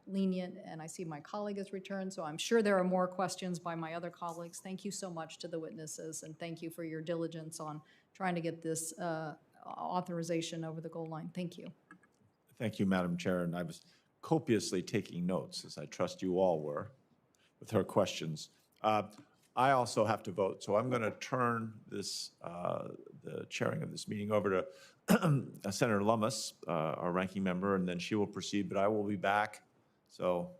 lenient, and I see my colleague has returned, so I'm sure there are more questions by my other colleagues. Thank you so much to the witnesses, and thank you for your diligence on trying to get this authorization over the goal line. Thank you. Thank you, Madam Chair, and I was copiously taking notes, as I trust you all were, with her questions. I also have to vote, so I'm going to turn this, the chairing of this meeting over to Senator Lummis, our ranking member, and then she will proceed, but I will be back. So,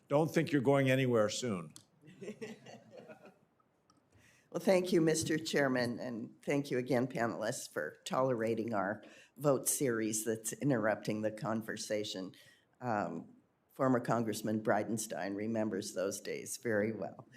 don't think you're going anywhere soon. Well, thank you, Mr. Chairman, and thank you again, panelists, for tolerating our vote series that's interrupting the conversation. Former Congressman Bridenstine remembers those days very well.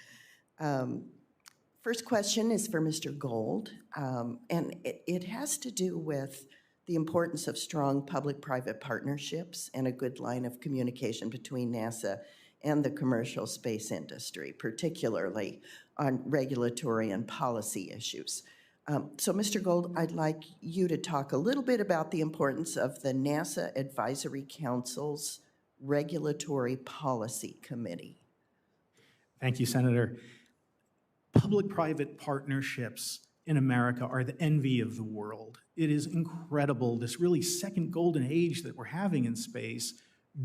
First question is for Mr. Gold, and it has to do with the importance of strong public-private partnerships and a good line of communication between NASA and the commercial space industry, particularly on regulatory and policy issues. So, Mr. Gold, I'd like you to talk a little bit about the importance of the NASA Advisory Council's Regulatory Policy Committee. Thank you, Senator. Public-private partnerships in America are the envy of the world. It is incredible, this really second golden age that we're having in space,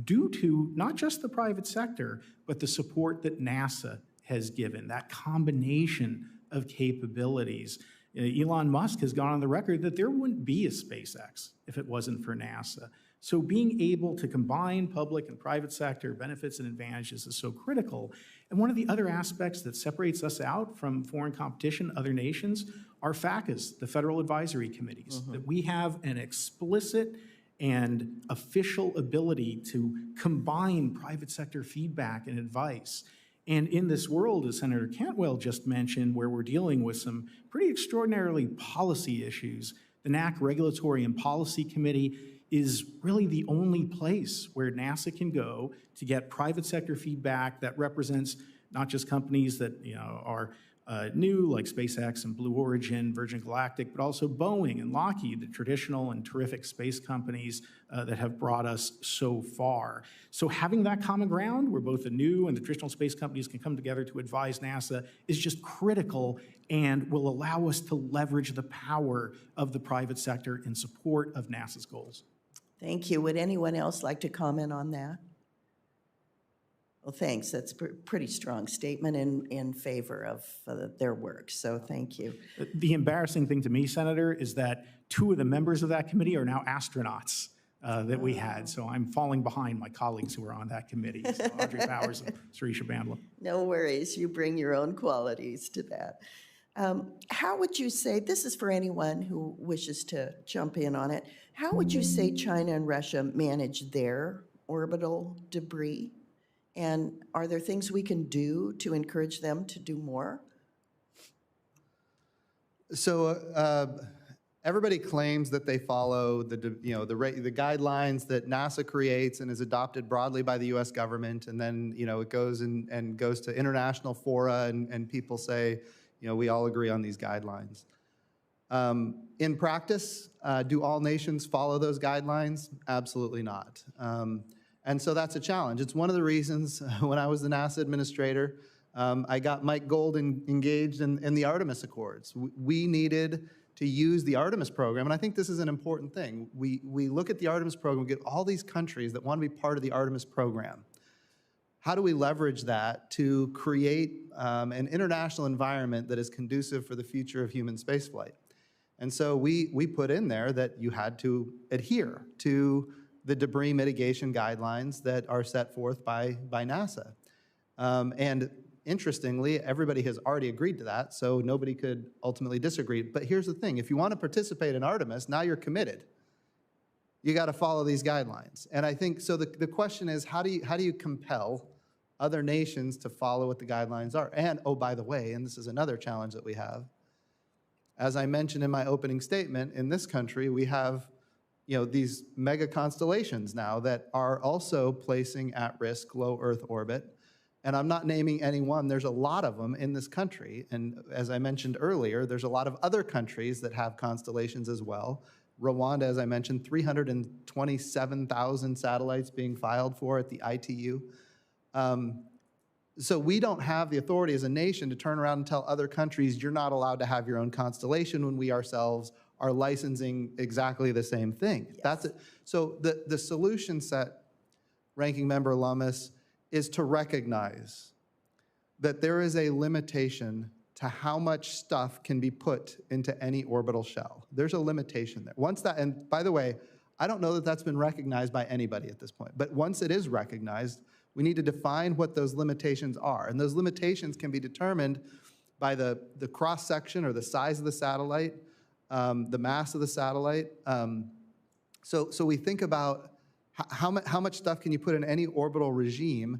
due to not just the private sector, but the support that NASA has given, that combination of capabilities. Elon Musk has gone on the record that there wouldn't be a SpaceX if it wasn't for NASA. So being able to combine public and private sector benefits and advantages is so critical. And one of the other aspects that separates us out from foreign competition, other nations, are FACAs, the Federal Advisory Committees, that we have an explicit and official ability to combine private sector feedback and advice. And in this world, as Senator Cantwell just mentioned, where we're dealing with some pretty extraordinarily policy issues, the NAC Regulatory and Policy Committee is really the only place where NASA can go to get private sector feedback that represents not just companies that are new, like SpaceX and Blue Origin, Virgin Galactic, but also Boeing and Lockheed, the traditional and terrific space companies that have brought us so far. So having that common ground where both the new and the traditional space companies can come together to advise NASA is just critical and will allow us to leverage the power of the private sector in support of NASA's goals. Thank you. Would anyone else like to comment on that? Well, thanks. That's a pretty strong statement in favor of their work, so thank you. The embarrassing thing to me, Senator, is that 2 of the members of that committee are now astronauts that we had, so I'm falling behind my colleagues who are on that committee, so Audrey Powers and Sarisha Bandla. No worries. You bring your own qualities to that. How would you say, this is for anyone who wishes to jump in on it, how would you say China and Russia manage their orbital debris? And are there things we can do to encourage them to do more? So everybody claims that they follow the guidelines that NASA creates and is adopted broadly by the U.S. government, and then it goes and goes to international fora, and people say, we all agree on these guidelines. In practice, do all nations follow those guidelines? Absolutely not. And so that's a challenge. It's one of the reasons when I was the NASA administrator, I got Mike Gold engaged in the Artemis Accords. We needed to use the Artemis program, and I think this is an important thing. We look at the Artemis program, we get all these countries that want to be part of the Artemis program. How do we leverage that to create an international environment that is conducive for the future of human spaceflight? And so we put in there that you had to adhere to the debris mitigation guidelines that are set forth by NASA. And interestingly, everybody has already agreed to that, so nobody could ultimately disagree. But here's the thing, if you want to participate in Artemis, now you're committed. You got to follow these guidelines. And I think, so the question is, how do you compel other nations to follow what the guidelines are? And, oh, by the way, and this is another challenge that we have, as I mentioned in my opening statement, in this country, we have these mega constellations now that are also placing at risk low Earth orbit. And I'm not naming any one, there's a lot of them in this country. And as I mentioned earlier, there's a lot of other countries that have constellations as well. Rwanda, as I mentioned, 327,000 satellites being filed for at the ITU. So we don't have the authority as a nation to turn around and tell other countries, you're not allowed to have your own constellation, when we ourselves are licensing exactly the same thing. Yes. That's it. So the solution set, Ranking Member Lummis, is to recognize that there is a limitation to how much stuff can be put into any orbital shell. There's a limitation there. Once that, and by the way, I don't know that that's been recognized by anybody at this point, but once it is recognized, we need to define what those limitations are. And those limitations can be determined by the cross-section or the size of the satellite, the mass of the satellite. So we think about how much stuff can you put in any orbital regime,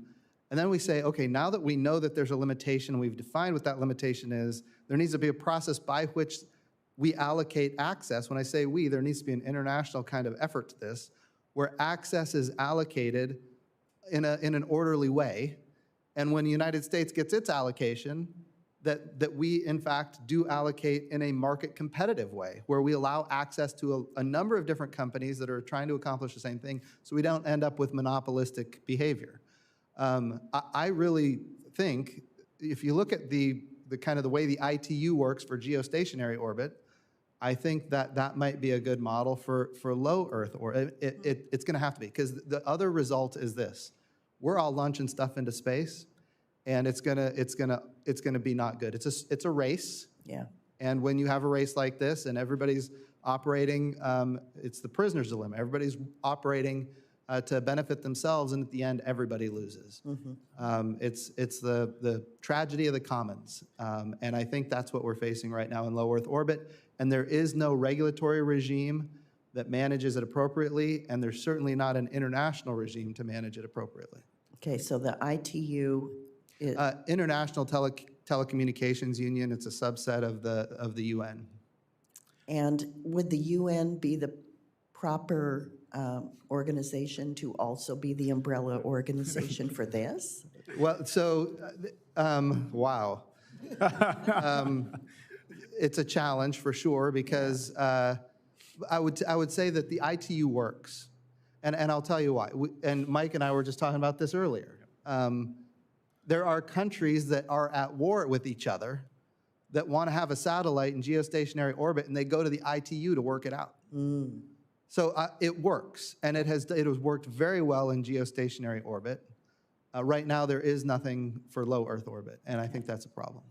and then we say, okay, now that we know that there's a limitation, we've defined what that limitation is, there needs to be a process by which we allocate access. When I say we, there needs to be an international kind of effort to this, where access is allocated in an orderly way, and when the United States gets its allocation, that we, in fact, do allocate in a market competitive way, where we allow access to a number of different companies that are trying to accomplish the same thing, so we don't end up with monopolistic behavior. I really think, if you look at the kind of the way the ITU works for geostationary orbit, I think that that might be a good model for low Earth, or it's going to have to be, because the other result is this: we're all launching stuff into space, and it's gonna be not good. It's a race, Yeah. and when you have a race like this, and everybody's operating, it's the prisoner's dilemma. Everybody's operating to benefit themselves, and at the end, everybody loses. It's the tragedy of the commons, and I think that's what we're facing right now in low Earth orbit. And there is no regulatory regime that manages it appropriately, and there's certainly not an international regime to manage it appropriately. Okay, so the ITU is, International Telecommunications Union, it's a subset of the UN. and would the UN be the proper organization to also be the umbrella organization for this? Well, so, wow. It's a challenge for sure, because I would say that the ITU works, and I'll tell you why. And Mike and I were just talking about this earlier. There are countries that are at war with each other that want to have a satellite in geostationary orbit, and they go to the ITU to work it out. So it works, and it has worked very well in geostationary orbit. Right now, there is nothing for low Earth orbit, and I think that's a problem.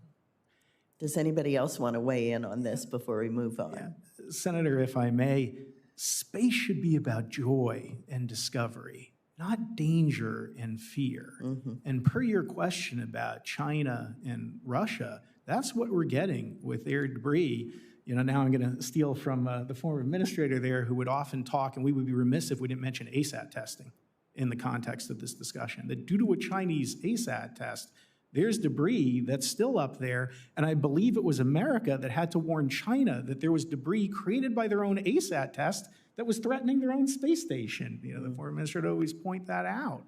Does anybody else want to weigh in on this before we move on? Senator, if I may, space should be about joy and discovery, not danger and fear. And per your question about China and Russia, that's what we're getting with their debris. You know, now I'm going to steal from the former administrator there, who would often talk, and we would be remiss if we didn't mention ASAT testing in the context of this discussion, that due to a Chinese ASAT test, there's debris that's still up there, and I believe it was America that had to warn China that there was debris created by their own ASAT test that was threatening their own space station. You know, the former administrator always point that out.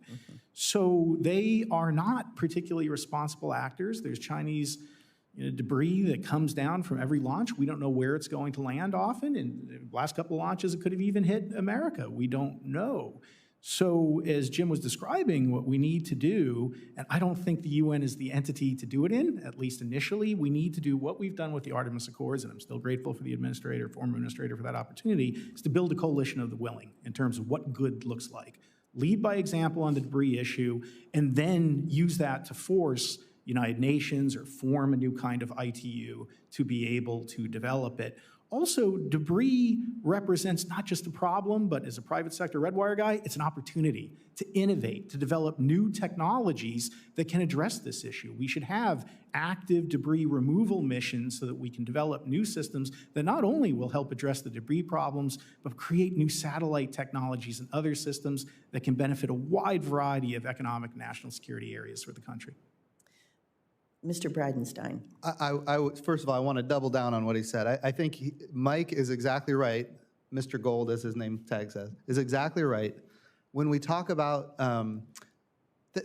So they are not particularly responsible actors. There's Chinese debris that comes down from every launch. We don't know where it's going to land often. In the last couple of launches, it could have even hit America. We don't know. So as Jim was describing, what we need to do, and I don't think the UN is the entity to do it in, at least initially, we need to do what we've done with the Artemis Accords, and I'm still grateful for the former administrator, for that opportunity, is to build a coalition of the willing in terms of what good looks like. Lead by example on the debris issue, and then use that to force United Nations or form a new kind of ITU to be able to develop it. Also, debris represents not just a problem, but as a private sector Redwire guy, it's an opportunity to innovate, to develop new technologies that can address this issue. We should have active debris removal missions so that we can develop new systems that not only will help address the debris problems, but create new satellite technologies and other systems that can benefit a wide variety of economic and national security areas for the country. Mr. Bridenstine. First of all, I want to double down on what he said. I think Mike is exactly right. Mr. Gold, as his name tag says, is exactly right. When we talk about,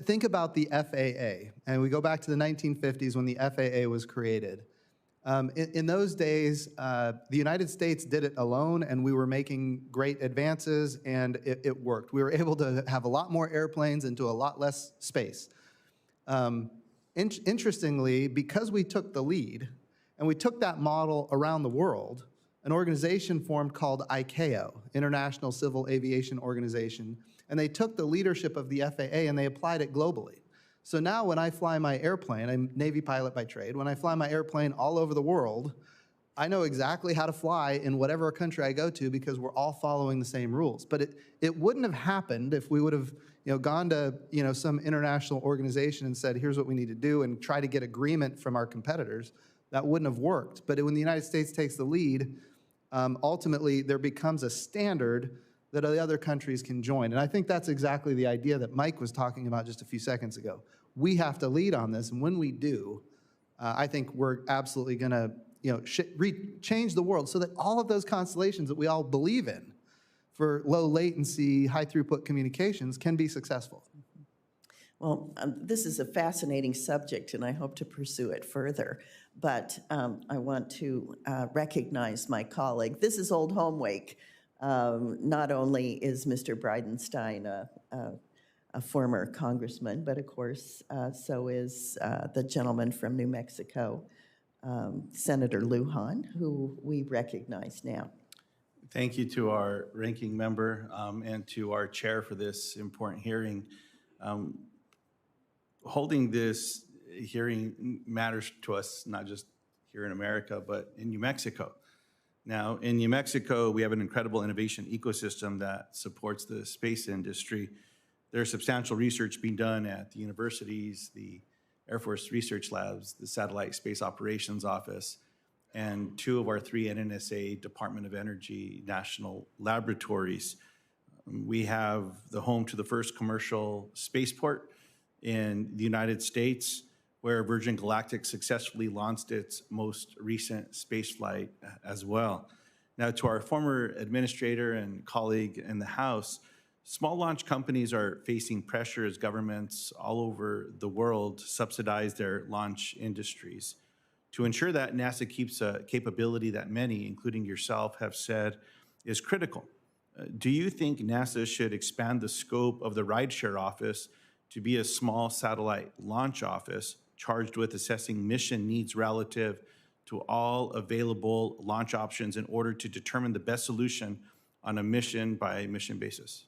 think about the FAA, and we go back to the 1950s when the FAA was created. In those days, the United States did it alone, and we were making great advances, and it worked. We were able to have a lot more airplanes into a lot less space. Interestingly, because we took the lead, and we took that model around the world, an organization formed called ICAO, International Civil Aviation Organization, and they took the leadership of the FAA and they applied it globally. So now when I fly my airplane, I'm a Navy pilot by trade, when I fly my airplane all over the world, I know exactly how to fly in whatever country I go to because we're all following the same rules. But it wouldn't have happened if we would have gone to some international organization and said, here's what we need to do, and try to get agreement from our competitors. That wouldn't have worked. But when the United States takes the lead, ultimately there becomes a standard that the other countries can join. And I think that's exactly the idea that Mike was talking about just a few seconds ago. We have to lead on this, and when we do, I think we're absolutely going to change the world so that all of those constellations that we all believe in for low latency, high throughput communications can be successful. Well, this is a fascinating subject, and I hope to pursue it further. But I want to recognize my colleague. This is Old Home Week. Not only is Mr. Bridenstine a former congressman, but of course, so is the gentleman from New Mexico, Senator Lujan, who we recognize now. Thank you to our ranking member and to our chair for this important hearing. Holding this hearing matters to us, not just here in America, but in New Mexico. Now, in New Mexico, we have an incredible innovation ecosystem that supports the space industry. There's substantial research being done at the universities, the Air Force Research Labs, the Satellite Space Operations Office, and 2 of our 3 NNSA Department of Energy national laboratories. We have the home to the first commercial spaceport in the United States, where Virgin Galactic successfully launched its most recent spaceflight as well. Now, to our former administrator and colleague in the House, small launch companies are facing pressure as governments all over the world subsidize their launch industries. To ensure that NASA keeps a capability that many, including yourself, have said is critical, do you think NASA should expand the scope of the rideshare office to be a small satellite launch office charged with assessing mission needs relative to all available launch options in order to determine the best solution on a mission-by-mission basis?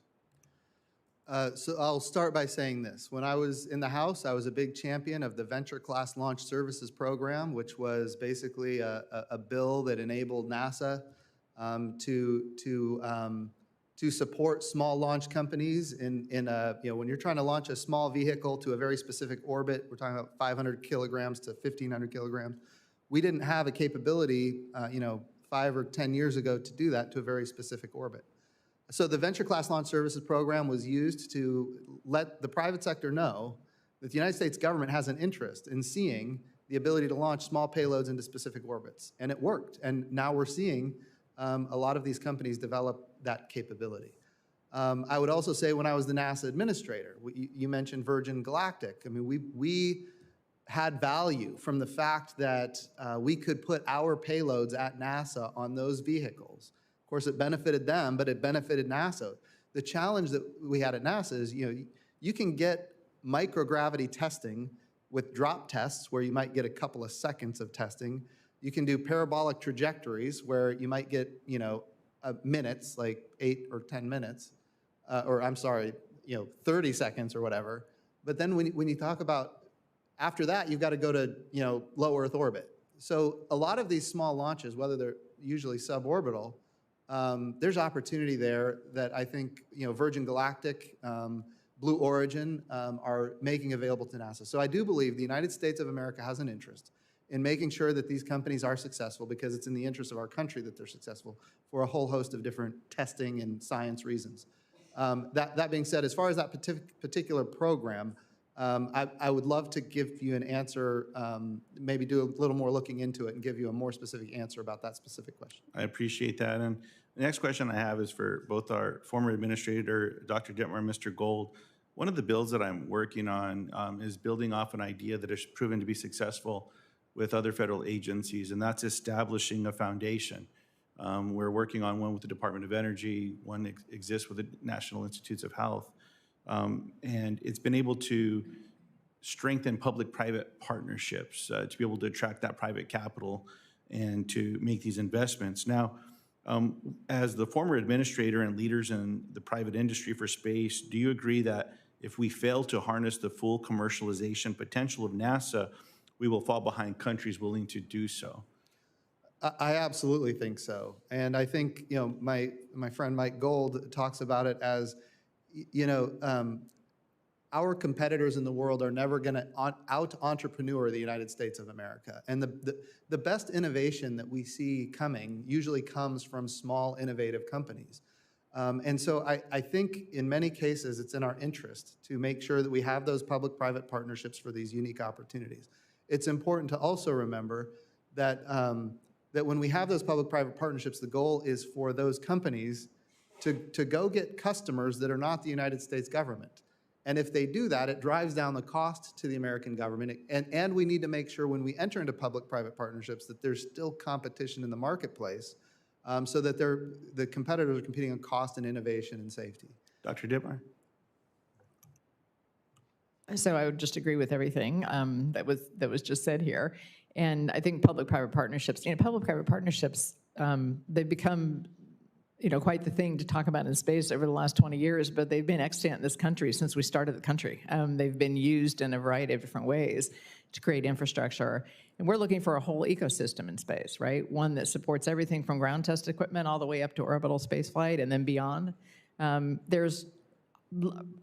So I'll start by saying this. When I was in the House, I was a big champion of the Venture Class Launch Services Program, which was basically a bill that enabled NASA to support small launch companies in a, when you're trying to launch a small vehicle to a very specific orbit, we're talking about 500 kilograms to 1,500 kilograms. We didn't have a capability, 5 or 10 years ago to do that to a very specific orbit. So the Venture Class Launch Services Program was used to let the private sector know that the United States government has an interest in seeing the ability to launch small payloads into specific orbits. And it worked. And now we're seeing a lot of these companies develop that capability. I would also say when I was the NASA administrator, you mentioned Virgin Galactic. I mean, we had value from the fact that we could put our payloads at NASA on those vehicles. Of course, it benefited them, but it benefited NASA. The challenge that we had at NASA is, you can get microgravity testing with drop tests where you might get a couple of seconds of testing. You can do parabolic trajectories where you might get, minutes, like 8 or 10 minutes, 30 seconds or whatever. But then when you talk about after that, you've got to go to, low Earth orbit. So a lot of these small launches, whether they're usually suborbital, there's opportunity there that I think, Virgin Galactic, Blue Origin are making available to NASA. So I do believe the United States of America has an interest in making sure that these companies are successful because it's in the interest of our country that they're successful for a whole host of different testing and science reasons. That being said, as far as that particular program, I would love to give you an answer, maybe do a little more looking into it and give you a more specific answer about that specific question. I appreciate that. And the next question I have is for both our former administrator, Dr. Dittmer, and Mr. Gold. One of the bills that I'm working on is building off an idea that has proven to be successful with other federal agencies, and that's establishing a foundation. We're working on one with the Department of Energy, one exists with the National Institutes of Health, and it's been able to strengthen public-private partnerships to be able to attract that private capital and to make these investments. Now, as the former administrator and leaders in the private industry for space, do you agree that if we fail to harness the full commercialization potential of NASA, we will fall behind countries willing to do so? I absolutely think so. And I think, my friend Mike Gold talks about it as, our competitors in the world are never going to out-entrepreneur the United States of America. And the best innovation that we see coming usually comes from small, innovative companies. And so I think in many cases it's in our interest to make sure that we have those public-private partnerships for these unique opportunities. It's important to also remember that, that when we have those public-private partnerships, the goal is for those companies to go get customers that are not the United States government. And if they do that, it drives down the cost to the American government. And we need to make sure when we enter into public-private partnerships that there's still competition in the marketplace so that the competitors are competing on cost and innovation and safety. Dr. Dittmer? So I would just agree with everything that was just said here. And I think public-private partnerships, public-private partnerships, they've become, quite the thing to talk about in space over the last 20 years, but they've been extant in this country since we started the country. They've been used in a variety of different ways to create infrastructure. And we're looking for a whole ecosystem in space, right? One that supports everything from ground test equipment all the way up to orbital spaceflight and then beyond. There's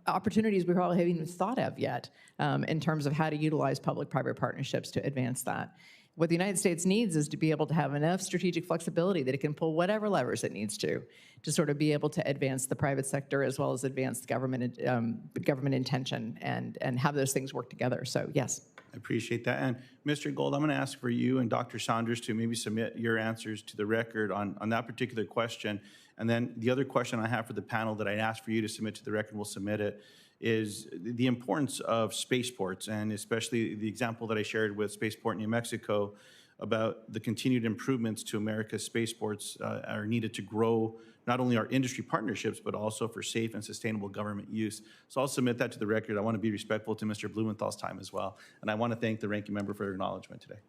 opportunities we probably haven't even thought of yet in terms of how to utilize public-private partnerships to advance that. What the United States needs is to be able to have enough strategic flexibility that it can pull whatever levers it needs to sort of be able to advance the private sector as well as advance the government intention and have those things work together. So yes. I appreciate that. And Mr. Gold, I'm going to ask for you and Dr. Saunders to maybe submit your answers to the record on that particular question. And then the other question I have for the panel that I asked for you to submit to the record, we'll submit it, is the importance of spaceports, and especially the example that I shared with Spaceport New Mexico about the continued improvements to America's spaceports are needed to grow not only our industry partnerships, but also for safe and sustainable government use. So I'll submit that to the record. I want to be respectful to Mr. Blumenthal's time as well. And I want to thank the ranking member for her acknowledgement today.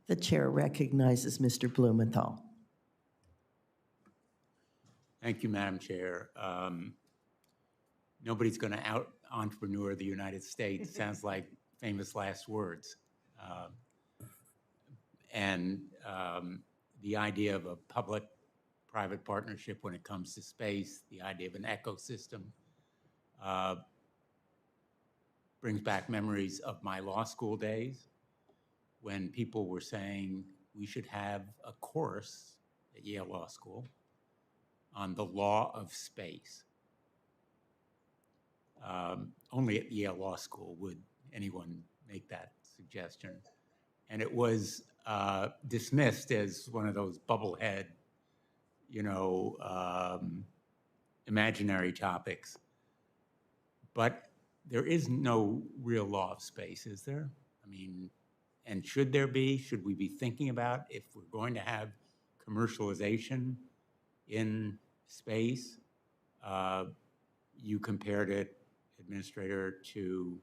The chair recognizes Mr. Blumenthal. Thank you, Madam Chair. Nobody's going to out-entrepreneur the United States. Sounds like famous last words. The idea of a public-private partnership when it comes to space, the idea of an ecosystem, brings back memories of my law school days when people were saying we should have a course at Yale Law School on the law of space. Only at Yale Law School would anyone make that suggestion. And it was dismissed as one of those bubblehead, imaginary topics. But there is no real law of space, is there? I mean, and should there be? Should we be thinking about if we're going to have commercialization in space? You compared it, Administrator, to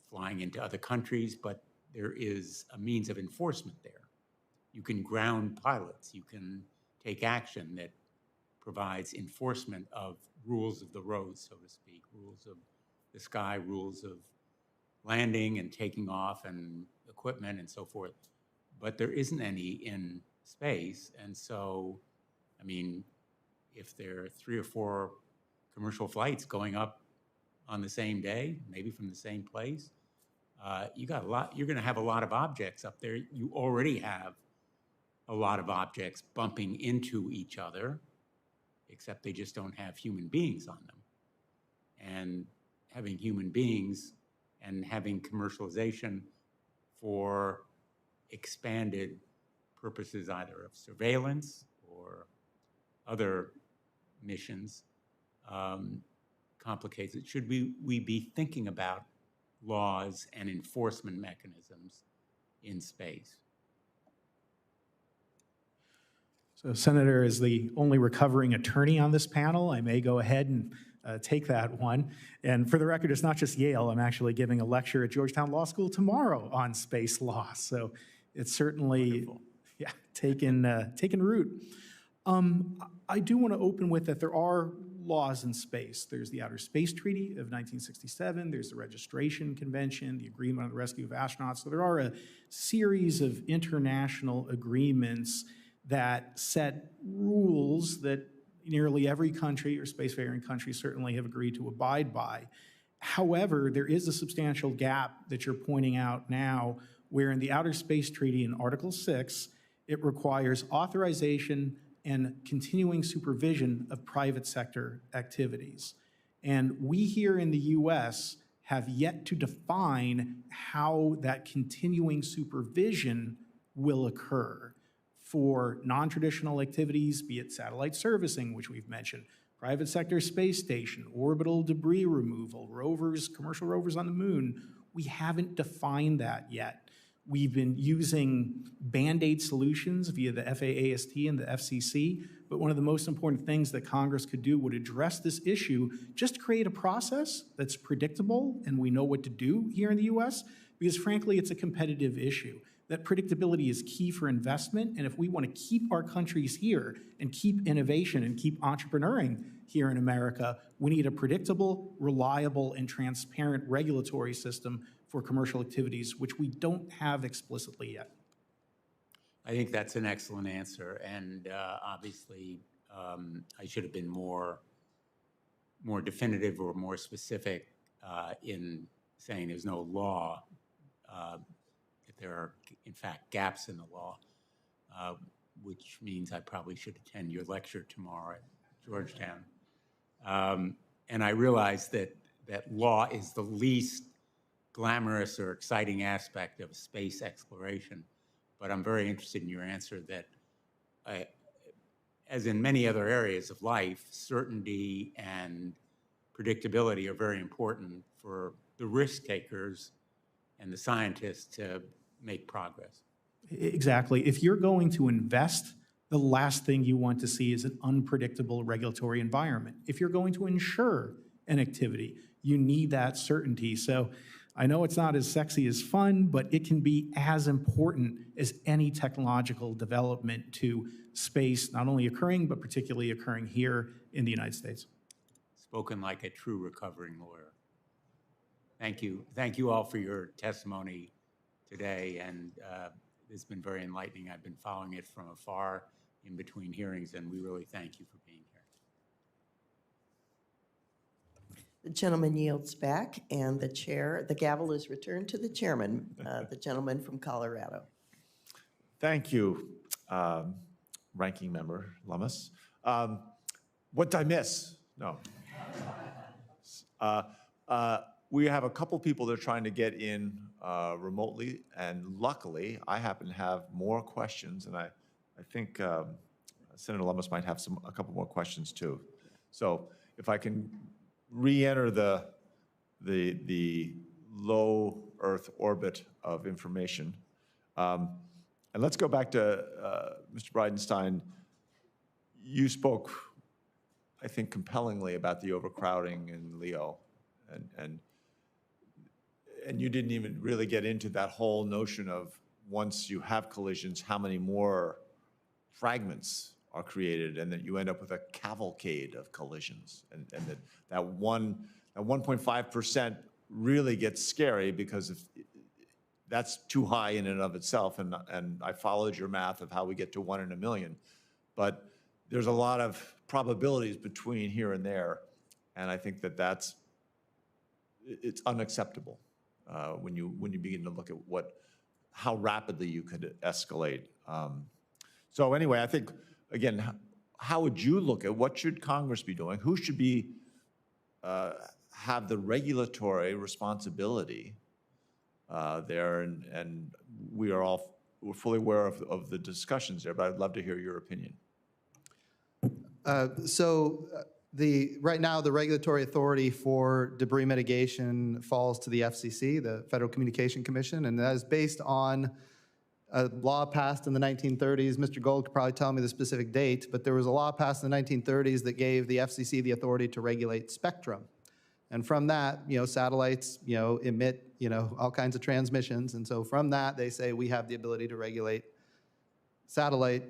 flying into other countries, but there is a means of enforcement there. You can ground pilots. You can take action that provides enforcement of rules of the road, so to speak, rules of the sky, rules of landing and taking off and equipment and so forth. But there isn't any in space. And so, I mean, if there are 3 or 4 commercial flights going up on the same day, maybe from the same place, you're going to have a lot of objects up there. You already have a lot of objects bumping into each other, except they just don't have human beings on them. And having human beings and having commercialization for expanded purposes, either of surveillance or other missions, complicates it. Should we be thinking about laws and enforcement mechanisms in space? So Senator, is the only recovering attorney on this panel, I may go ahead and take that one. And for the record, it's not just Yale. I'm actually giving a lecture at Georgetown Law School tomorrow on space law. So it's certainly taken root. I do want to open with that there are laws in space. There's the Outer Space Treaty of 1967. There's the Registration Convention, the Agreement on the Rescue of Astronauts. So there are a series of international agreements that set rules that nearly every country or spacefaring country certainly have agreed to abide by. However, there is a substantial gap that you're pointing out now, where in the Outer Space Treaty in Article 6, it requires authorization and continuing supervision of private sector activities. And we here in the US have yet to define how that continuing supervision will occur for non-traditional activities, be it satellite servicing, which we've mentioned, private sector space station, orbital debris removal, rovers, commercial rovers on the moon. We haven't defined that yet. We've been using Band-Aid solutions via the FAAST and the FCC, but one of the most important things that Congress could do would address this issue, just create a process that's predictable and we know what to do here in the US, because frankly, it's a competitive issue. That predictability is key for investment, and if we want to keep our countries here and keep innovation and keep entrepreneuring here in America, we need a predictable, reliable, and transparent regulatory system for commercial activities, which we don't have explicitly yet. I think that's an excellent answer, and obviously, I should have been more definitive or more specific in saying there's no law. That there are, in fact, gaps in the law, which means I probably should attend your lecture tomorrow at Georgetown. And I realize that law is the least glamorous or exciting aspect of space exploration, but I'm very interested in your answer that, as in many other areas of life, certainty and predictability are very important for the risk takers and the scientists to make progress. Exactly. If you're going to invest, the last thing you want to see is an unpredictable regulatory environment. If you're going to insure an activity, you need that certainty. So I know it's not as sexy as fun, but it can be as important as any technological development to space, not only occurring, but particularly occurring here in the United States. Spoken like a true recovering lawyer. Thank you. Thank you all for your testimony today, and it's been very enlightening. I've been following it from afar in between hearings, and we really thank you for being here. The gentleman yields back, and the gavel is returned to the chairman, the gentleman from Colorado. Thank you, Ranking Member Lummis. What did I miss? No. We have a couple people that are trying to get in remotely, and luckily, I happen to have more questions, and I think Senator Lummis might have a couple more questions too. So if I can re-enter the low Earth orbit of information, and let's go back to Mr. Bridenstine. You spoke, I think, compellingly about the overcrowding in LEO, and you didn't even really get into that whole notion of once you have collisions, how many more fragments are created, and that you end up with a cavalcade of collisions, and that 1.5% really gets scary because if that's too high in and of itself, and I followed your math of how we get to 1 in a million, but there's a lot of probabilities between here and there, and I think it's unacceptable when you begin to look at how rapidly you could escalate. So anyway, I think, again, how would you look at what should Congress be doing? Who should have the regulatory responsibility there? And we're fully aware of the discussions there, but I'd love to hear your opinion. Right now, the regulatory authority for debris mitigation falls to the FCC, the Federal Communication Commission, and that is based on a law passed in the 1930s. Mr. Gold could probably tell me the specific date, but there was a law passed in the 1930s that gave the FCC the authority to regulate spectrum. And from that, satellites, emit, all kinds of transmissions. And so from that, they say we have the ability to regulate satellite,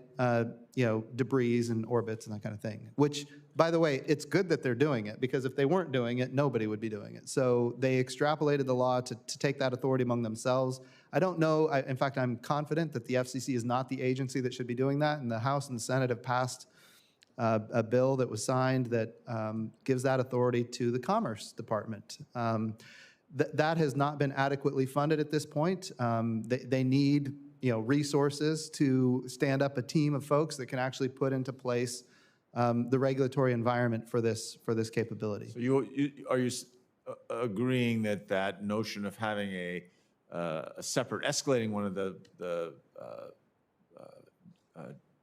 debris and orbits and that kind of thing, which, by the way, it's good that they're doing it, because if they weren't doing it, nobody would be doing it. So they extrapolated the law to take that authority among themselves. I don't know, in fact, I'm confident that the FCC is not the agency that should be doing that, and the House and the Senate have passed a bill that was signed that gives that authority to the Commerce Department. That has not been adequately funded at this point. They need resources to stand up a team of folks that can actually put into place the regulatory environment for this capability. So are you agreeing that notion of having a separate, escalating one of the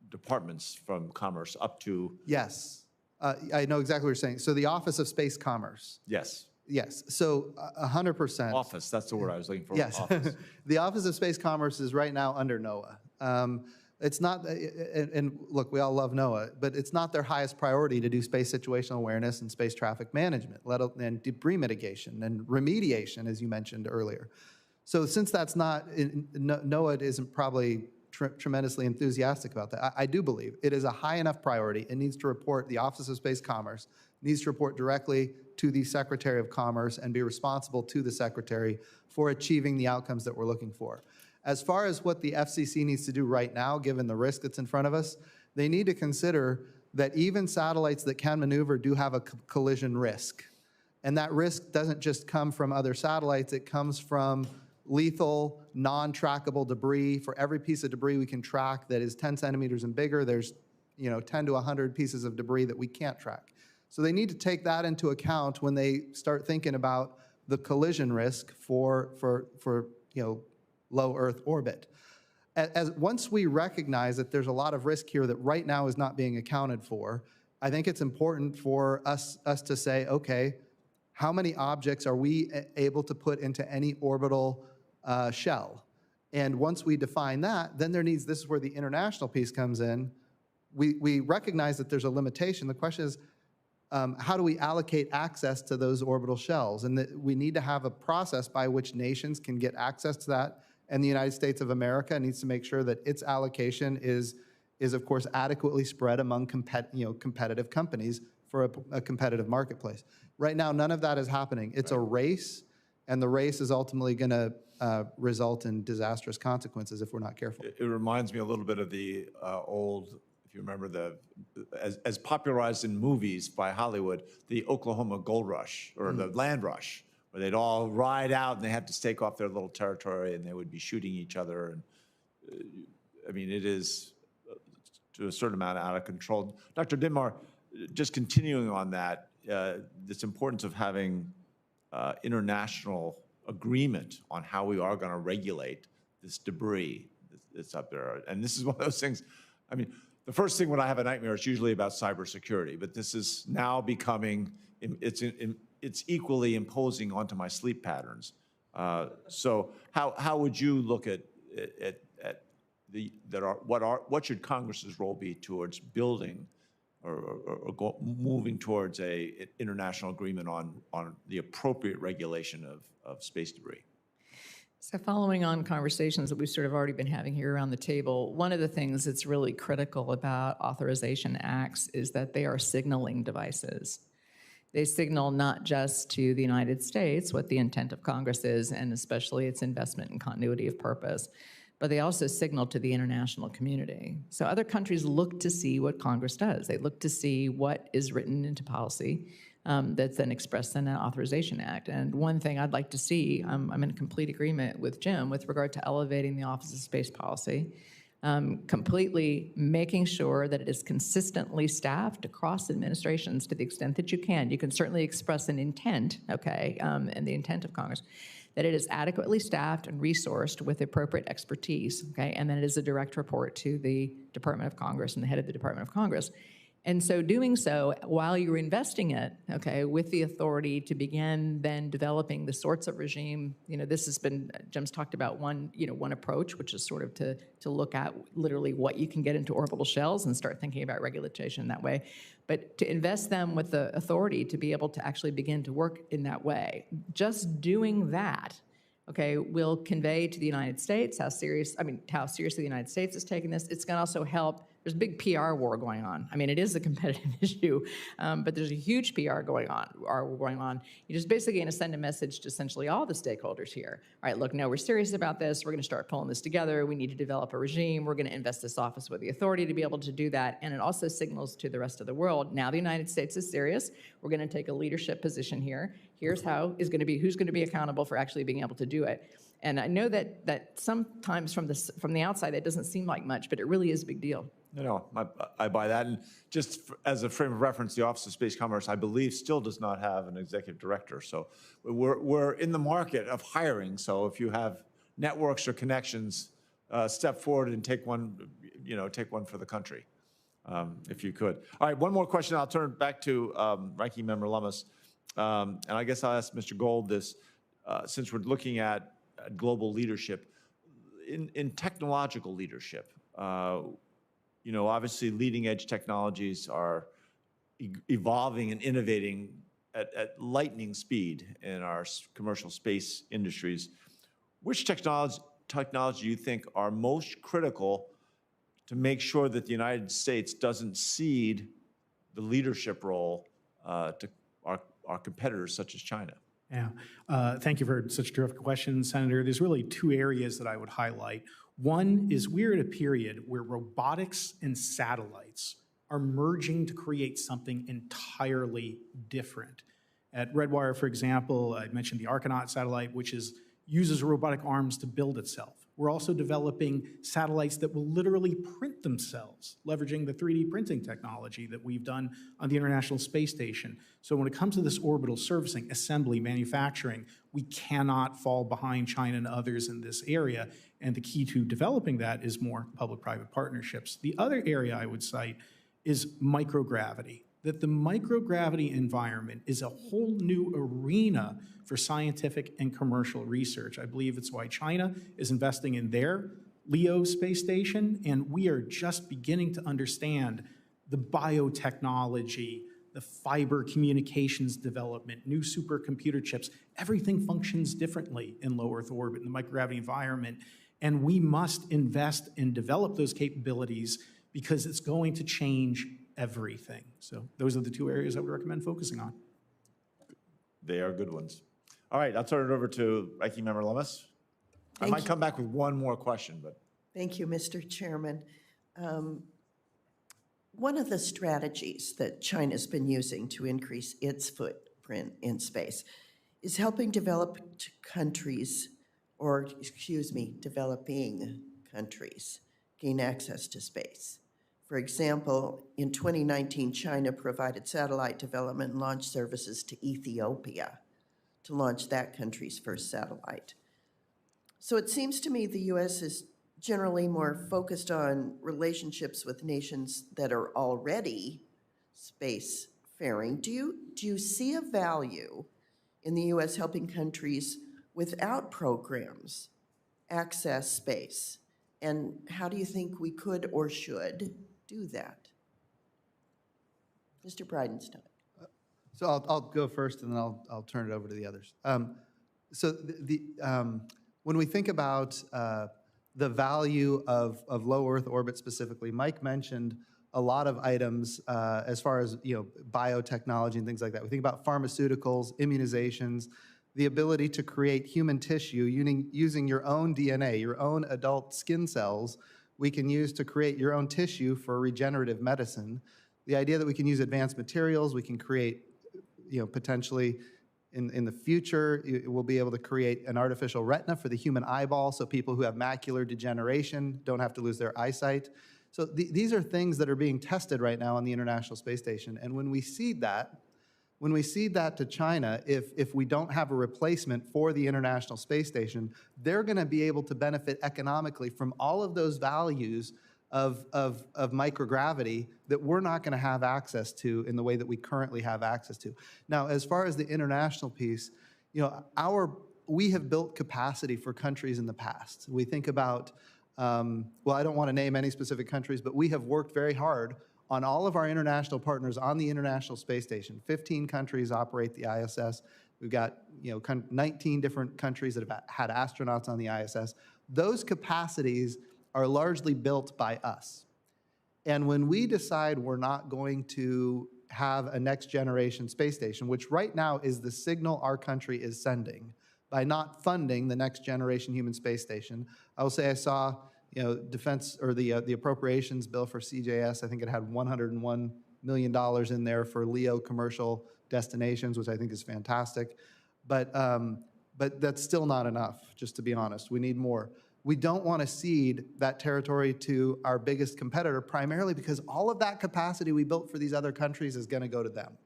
departments from Commerce up to? Yes, I know exactly what you're saying. So the Office of Space Commerce. Yes. Yes, so 100%. Office, that's the word I was looking for. Yes, Office. The Office of Space Commerce is right now under NOAA. It's not, and look, we all love NOAA, but it's not their highest priority to do space situational awareness and space traffic management, and debris mitigation and remediation, as you mentioned earlier. So since that's not, NOAA isn't probably tremendously enthusiastic about that. I do believe it is a high enough priority. It needs to report, the Office of Space Commerce needs to report directly to the Secretary of Commerce and be responsible to the Secretary for achieving the outcomes that we're looking for. As far as what the FCC needs to do right now, given the risk that's in front of us, they need to consider that even satellites that can maneuver do have a collision risk. And that risk doesn't just come from other satellites, it comes from lethal, non-trackable debris. For every piece of debris we can track that is 10 centimeters and bigger, there's 10 to 100 pieces of debris that we can't track. So they need to take that into account when they start thinking about the collision risk for low Earth orbit. Once we recognize that there's a lot of risk here that right now is not being accounted for, I think it's important for us to say, okay, how many objects are we able to put into any orbital shell? And once we define that, then this is where the international piece comes in. We recognize that there's a limitation. The question is, how do we allocate access to those orbital shells? And that we need to have a process by which nations can get access to that. And the United States of America needs to make sure that its allocation is of course, adequately spread among competitive companies for a competitive marketplace. Right now, none of that is happening. It's a race, and the race is ultimately going to result in disastrous consequences if we're not careful. It reminds me a little bit of the old, if you remember, as popularized in movies by Hollywood, the Oklahoma Gold Rush or the Land Rush, where they'd all ride out and they had to stake off their little territory and they would be shooting each other. And I mean, it is to a certain amount out of control. Dr. Dinmar, just continuing on that, this importance of having international agreement on how we are going to regulate this debris that's up there. And this is one of those things, I mean, the first thing when I have a nightmare, it's usually about cybersecurity, but this is now becoming, it's equally imposing onto my sleep patterns. So how would you look at what should Congress's role be towards building or moving towards an international agreement on the appropriate regulation of space debris? So following on conversations that we've sort of already been having here around the table, one of the things that's really critical about authorization acts is that they are signaling devices. They signal not just to the United States what the intent of Congress is, and especially its investment and continuity of purpose, but they also signal to the international community. So other countries look to see what Congress does. They look to see what is written into policy that's then expressed in an authorization act. And one thing I'd like to see, I'm in complete agreement with Jim with regard to elevating the Office of Space Policy, completely making sure that it is consistently staffed across administrations to the extent that you can. You can certainly express an intent, okay, and the intent of Congress, that it is adequately staffed and resourced with appropriate expertise, okay, and then it is a direct report to the Department of Congress and the head of the Department of Congress. And so doing so while you're investing it, okay, with the authority to begin then developing the sorts of regime, this has been, Jim's talked about one approach, which is sort of to look at literally what you can get into orbital shells and start thinking about regulation that way. But to invest them with the authority to be able to actually begin to work in that way. Just doing that, okay, will convey to the United States how seriously the United States is taking this. It's going to also help. There's a big PR war going on. I mean, it is a competitive issue, but there's a huge PR going on. You're just basically going to send a message to essentially all the stakeholders here. All right, look, no, we're serious about this. We're going to start pulling this together. We need to develop a regime. We're going to invest this office with the authority to be able to do that. And it also signals to the rest of the world, now the United States is serious. We're going to take a leadership position here. Here's how who's going to be accountable for actually being able to do it. And I know that sometimes from the outside that doesn't seem like much, but it really is a big deal. No, I buy that. And just as a frame of reference, the Office of Space Commerce, I believe, still does not have an executive director. So we're in the market of hiring. So if you have networks or connections, step forward and take one for the country, if you could. All right, one more question. I'll turn it back to Ranking Member Lummis. And I guess I'll ask Mr. Gold this, since we're looking at global leadership, in technological leadership, obviously leading edge technologies are evolving and innovating at lightning speed in our commercial space industries. which technology you think are most critical to make sure that the United States doesn't cede the leadership role to our competitors such as China? Yeah, thank you for such a terrific question, Senator. There's really two areas that I would highlight. One is we're at a period where robotics and satellites are merging to create something entirely different. At Redwire, for example, I mentioned the Artemis satellite, which uses robotic arms to build itself. We're also developing satellites that will literally print themselves, leveraging the 3D printing technology that we've done on the International Space Station. So when it comes to this orbital servicing, assembly, manufacturing, we cannot fall behind China and others in this area. And the key to developing that is more public-private partnerships. The other area I would cite is microgravity. That the microgravity environment is a whole new arena for scientific and commercial research. I believe it's why China is investing in their LEO space station, and we are just beginning to understand the biotechnology, the fiber communications development, new supercomputer chips. Everything functions differently in low Earth orbit, in the microgravity environment, and we must invest and develop those capabilities because it's going to change everything. So those are the two areas I would recommend focusing on. They are good ones. All right, I'll turn it over to Ranking Member Lummis. I might come back with one more question, but. Thank you, Mr. Chairman. One of the strategies that China's been using to increase its footprint in space is helping developed countries, or excuse me, developing countries, gain access to space. For example, in 2019, China provided satellite development and launch services to Ethiopia to launch that country's first satellite. So it seems to me the U.S. is generally more focused on relationships with nations that are already spacefaring. Do you see a value in the U.S. helping countries without programs access space? And how do you think we could or should do that? Mr. Bridenstine. So I'll go first, and then I'll turn it over to the others. So when we think about the value of low Earth orbit specifically, Mike mentioned a lot of items as far as biotechnology and things like that. We think about pharmaceuticals, immunizations, the ability to create human tissue using your own DNA, your own adult skin cells. We can use to create your own tissue for regenerative medicine. The idea that we can use advanced materials, we can create, potentially in the future, we'll be able to create an artificial retina for the human eyeball so people who have macular degeneration don't have to lose their eyesight. So these are things that are being tested right now on the International Space Station. And when we cede that to China, if we don't have a replacement for the International Space Station, they're going to be able to benefit economically from all of those values of microgravity that we're not going to have access to in the way that we currently have access to. Now, as far as the international piece, we have built capacity for countries in the past. We think about, well, I don't want to name any specific countries, but we have worked very hard on all of our international partners on the International Space Station. 15 countries operate the ISS. We've got 19 different countries that have had astronauts on the ISS. Those capacities are largely built by us. And when we decide we're not going to have a next generation space station, which right now is the signal our country is sending by not funding the next generation human space station. I will say I saw defense or the appropriations bill for CJS, I think it had $101 million in there for LEO commercial destinations, which I think is fantastic. But that's still not enough, just to be honest. We need more. We don't want to cede that territory to our biggest competitor, primarily because all of that capacity we built for these other countries is going to go to them.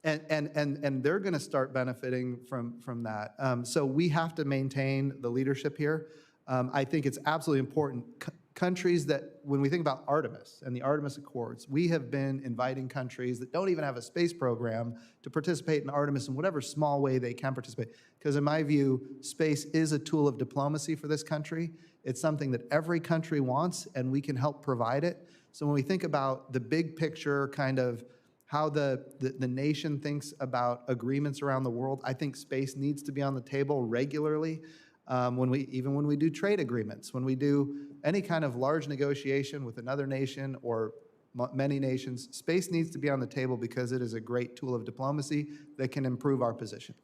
And they're going to start benefiting from that. So we have to maintain the leadership here. I think it's absolutely important. Countries that, when we think about Artemis and the Artemis Accords, we have been inviting countries that don't even have a space program to participate in Artemis in whatever small way they can participate. Because in my view, space is a tool of diplomacy for this country. It's something that every country wants, and we can help provide it. So when we think about the big picture, kind of how the nation thinks about agreements around the world, I think space needs to be on the table regularly. even when we do trade agreements, when we do any kind of large negotiation with another nation or many nations, space needs to be on the table because it is a great tool of diplomacy that can improve our position.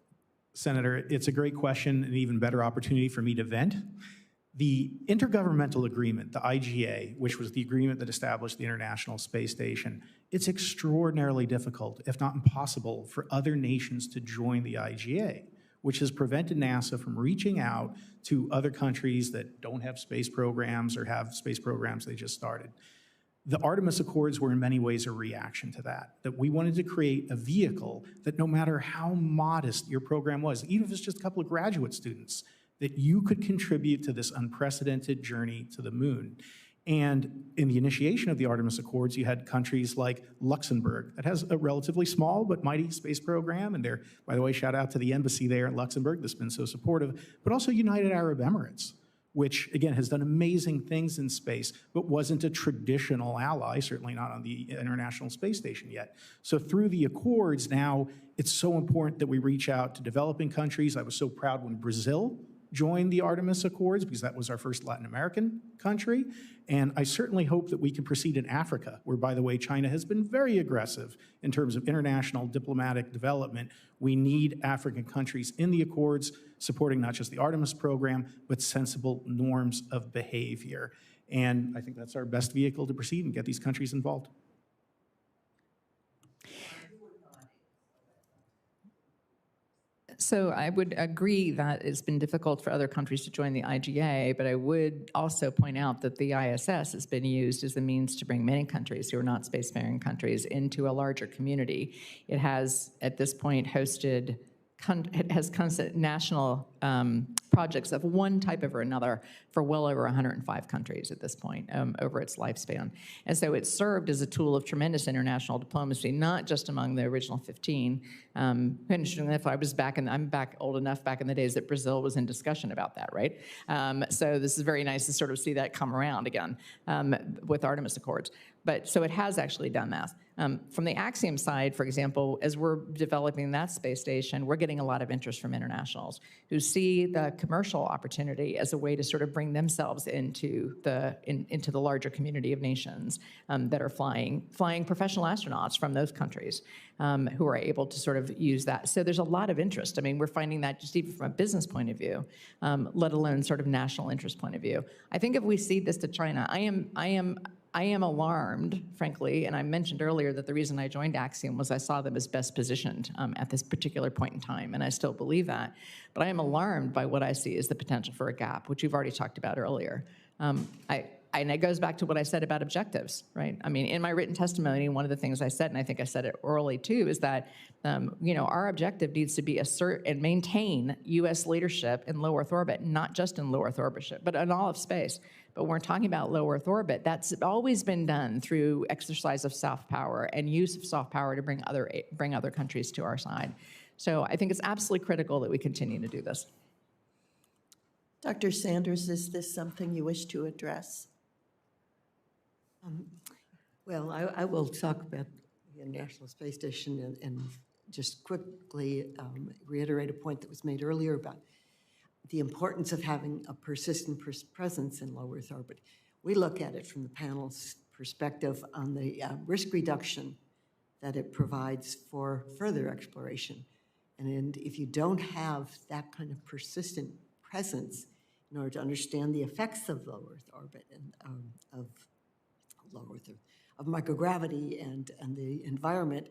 Senator, it's a great question, an even better opportunity for me to vent. The Intergovernmental Agreement, the IGA, which was the agreement that established the International Space Station, it's extraordinarily difficult, if not impossible, for other nations to join the IGA, which has prevented NASA from reaching out to other countries that don't have space programs or have space programs they just started. The Artemis Accords were in many ways a reaction to that we wanted to create a vehicle that no matter how modest your program was, even if it's just a couple of graduate students, that you could contribute to this unprecedented journey to the moon. And in the initiation of the Artemis Accords, you had countries like Luxembourg that has a relatively small but mighty space program. And there, by the way, shout out to the embassy there in Luxembourg that's been so supportive, but also United Arab Emirates, which again has done amazing things in space, but wasn't a traditional ally, certainly not on the International Space Station yet. So through the Accords now, it's so important that we reach out to developing countries. I was so proud when Brazil joined the Artemis Accords because that was our first Latin American country. And I certainly hope that we can proceed in Africa, where, by the way, China has been very aggressive in terms of international diplomatic development. We need African countries in the Accords supporting not just the Artemis program, but sensible norms of behavior. And I think that's our best vehicle to proceed and get these countries involved. So I would agree that it's been difficult for other countries to join the IGA, but I would also point out that the ISS has been used as a means to bring many countries who are not spacefaring countries into a larger community. It has, at this point, hosted national projects of one type or another for well over 105 countries at this point over its lifespan. And so it served as a tool of tremendous international diplomacy, not just among the original 15. Interestingly, if I'm back old enough back in the days that Brazil was in discussion about that, right? So this is very nice to sort of see that come around again with Artemis Accords. But so it has actually done that. From the Axiom side, for example, as we're developing that space station, we're getting a lot of interest from internationals who see the commercial opportunity as a way to sort of bring themselves into the larger community of nations that are flying professional astronauts from those countries who are able to sort of use that. So there's a lot of interest. I mean, we're finding that just even from a business point of view, let alone sort of national interest point of view. I think if we cede this to China, I am alarmed, frankly, and I mentioned earlier that the reason I joined Axiom was I saw them as best positioned at this particular point in time, and I still believe that. But I am alarmed by what I see as the potential for a gap, which you've already talked about earlier. And it goes back to what I said about objectives, right? I mean, in my written testimony, one of the things I said, and I think I said it orally too, is that our objective needs to be assert and maintain U.S. leadership in low Earth orbit, not just in low Earth orbit, but in all of space. But when we're talking about low Earth orbit, that's always been done through exercise of soft power and use of soft power to bring other countries to our side. So I think it's absolutely critical that we continue to do this. Dr. Sanders, is this something you wish to address? Well, I will talk about the International Space Station and just quickly reiterate a point that was made earlier about the importance of having a persistent presence in low Earth orbit. We look at it from the panel's perspective on the risk reduction that it provides for further exploration. And if you don't have that kind of persistent presence in order to understand the effects of low Earth orbit and of microgravity and the environment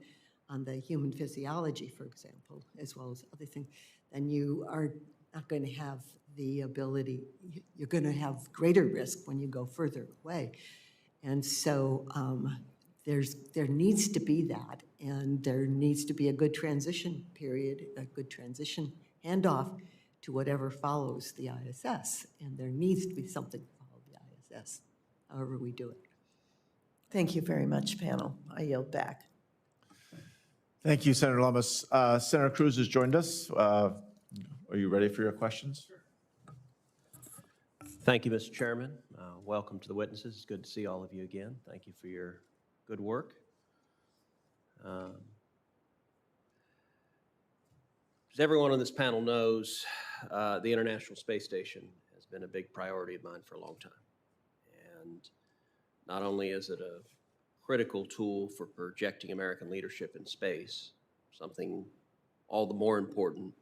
on the human physiology, for example, as well as other things, then you are not going to have the ability, you're going to have greater risk when you go further away. And so there needs to be that, and there needs to be a good transition period, a good transition handoff to whatever follows the ISS. And there needs to be something to follow the ISS, however we do it. Thank you very much, panel. I yield back. Thank you, Senator Lummis. Senator Cruz has joined us. Are you ready for your questions? Thank you, Mr. Chairman. Welcome to the witnesses. It's good to see all of you again. Thank you for your good work. As everyone on this panel knows, the International Space Station has been a big priority of mine for a long time. And not only is it a critical tool for projecting American leadership in space, something all the more important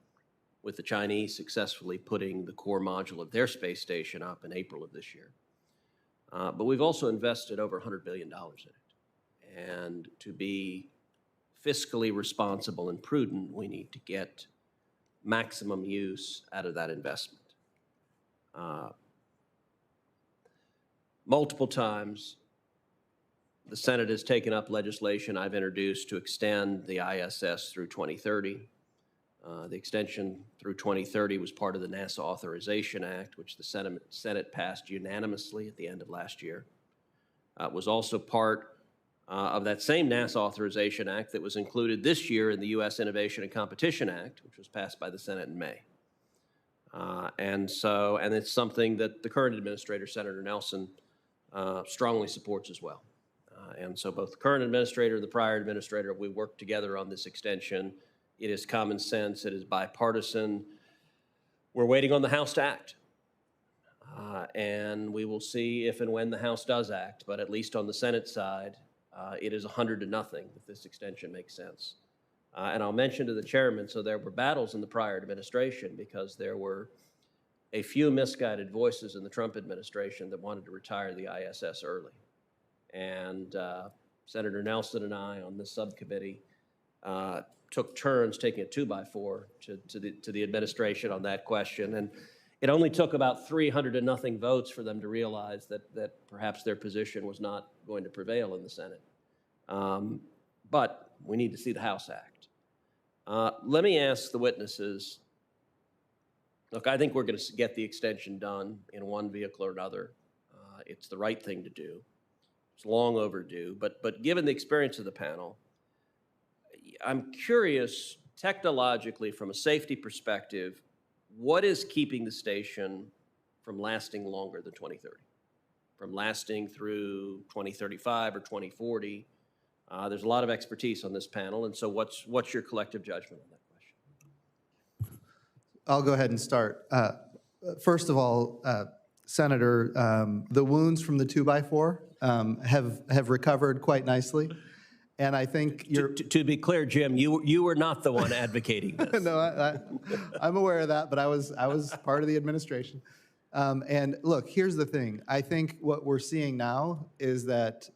with the Chinese successfully putting the core module of their space station up in April of this year. But we've also invested over $100 billion in it. And to be fiscally responsible and prudent, we need to get maximum use out of that investment. Multiple times, the Senate has taken up legislation I've introduced to extend the ISS through 2030. The extension through 2030 was part of the NASA Authorization Act, which the Senate passed unanimously at the end of last year. It was also part of that same NASA Authorization Act that was included this year in the U.S. Innovation and Competition Act, which was passed by the Senate in May. And it's something that the current administrator, Senator Nelson, strongly supports as well. And so both the current administrator and the prior administrator, we worked together on this extension. It is common sense. It is bipartisan. We're waiting on the House to act. And we will see if and when the House does act. But at least on the Senate side, it is 100-0 that this extension makes sense. And I'll mention to the chairman, so there were battles in the prior administration because there were a few misguided voices in the Trump administration that wanted to retire the ISS early. And Senator Nelson and I on this subcommittee took turns taking a 2x4 to the administration on that question. And it only took about 300-0 votes for them to realize that perhaps their position was not going to prevail in the Senate. But we need to see the House act. Let me ask the witnesses, look, I think we're going to get the extension done in one vehicle or another. It's the right thing to do. It's long overdue, but given the experience of the panel, I'm curious, technologically, from a safety perspective, what is keeping the station from lasting longer than 2030? From lasting through 2035 or 2040? There's a lot of expertise on this panel, and so what's your collective judgment on that question? I'll go ahead and start. First of all, Senator, the wounds from the 2x4 have recovered quite nicely. And I think you're... To be clear, Jim, you were not the one advocating this. No, I'm aware of that, but I was part of the administration. And look, here's the thing. I think what we're seeing now is that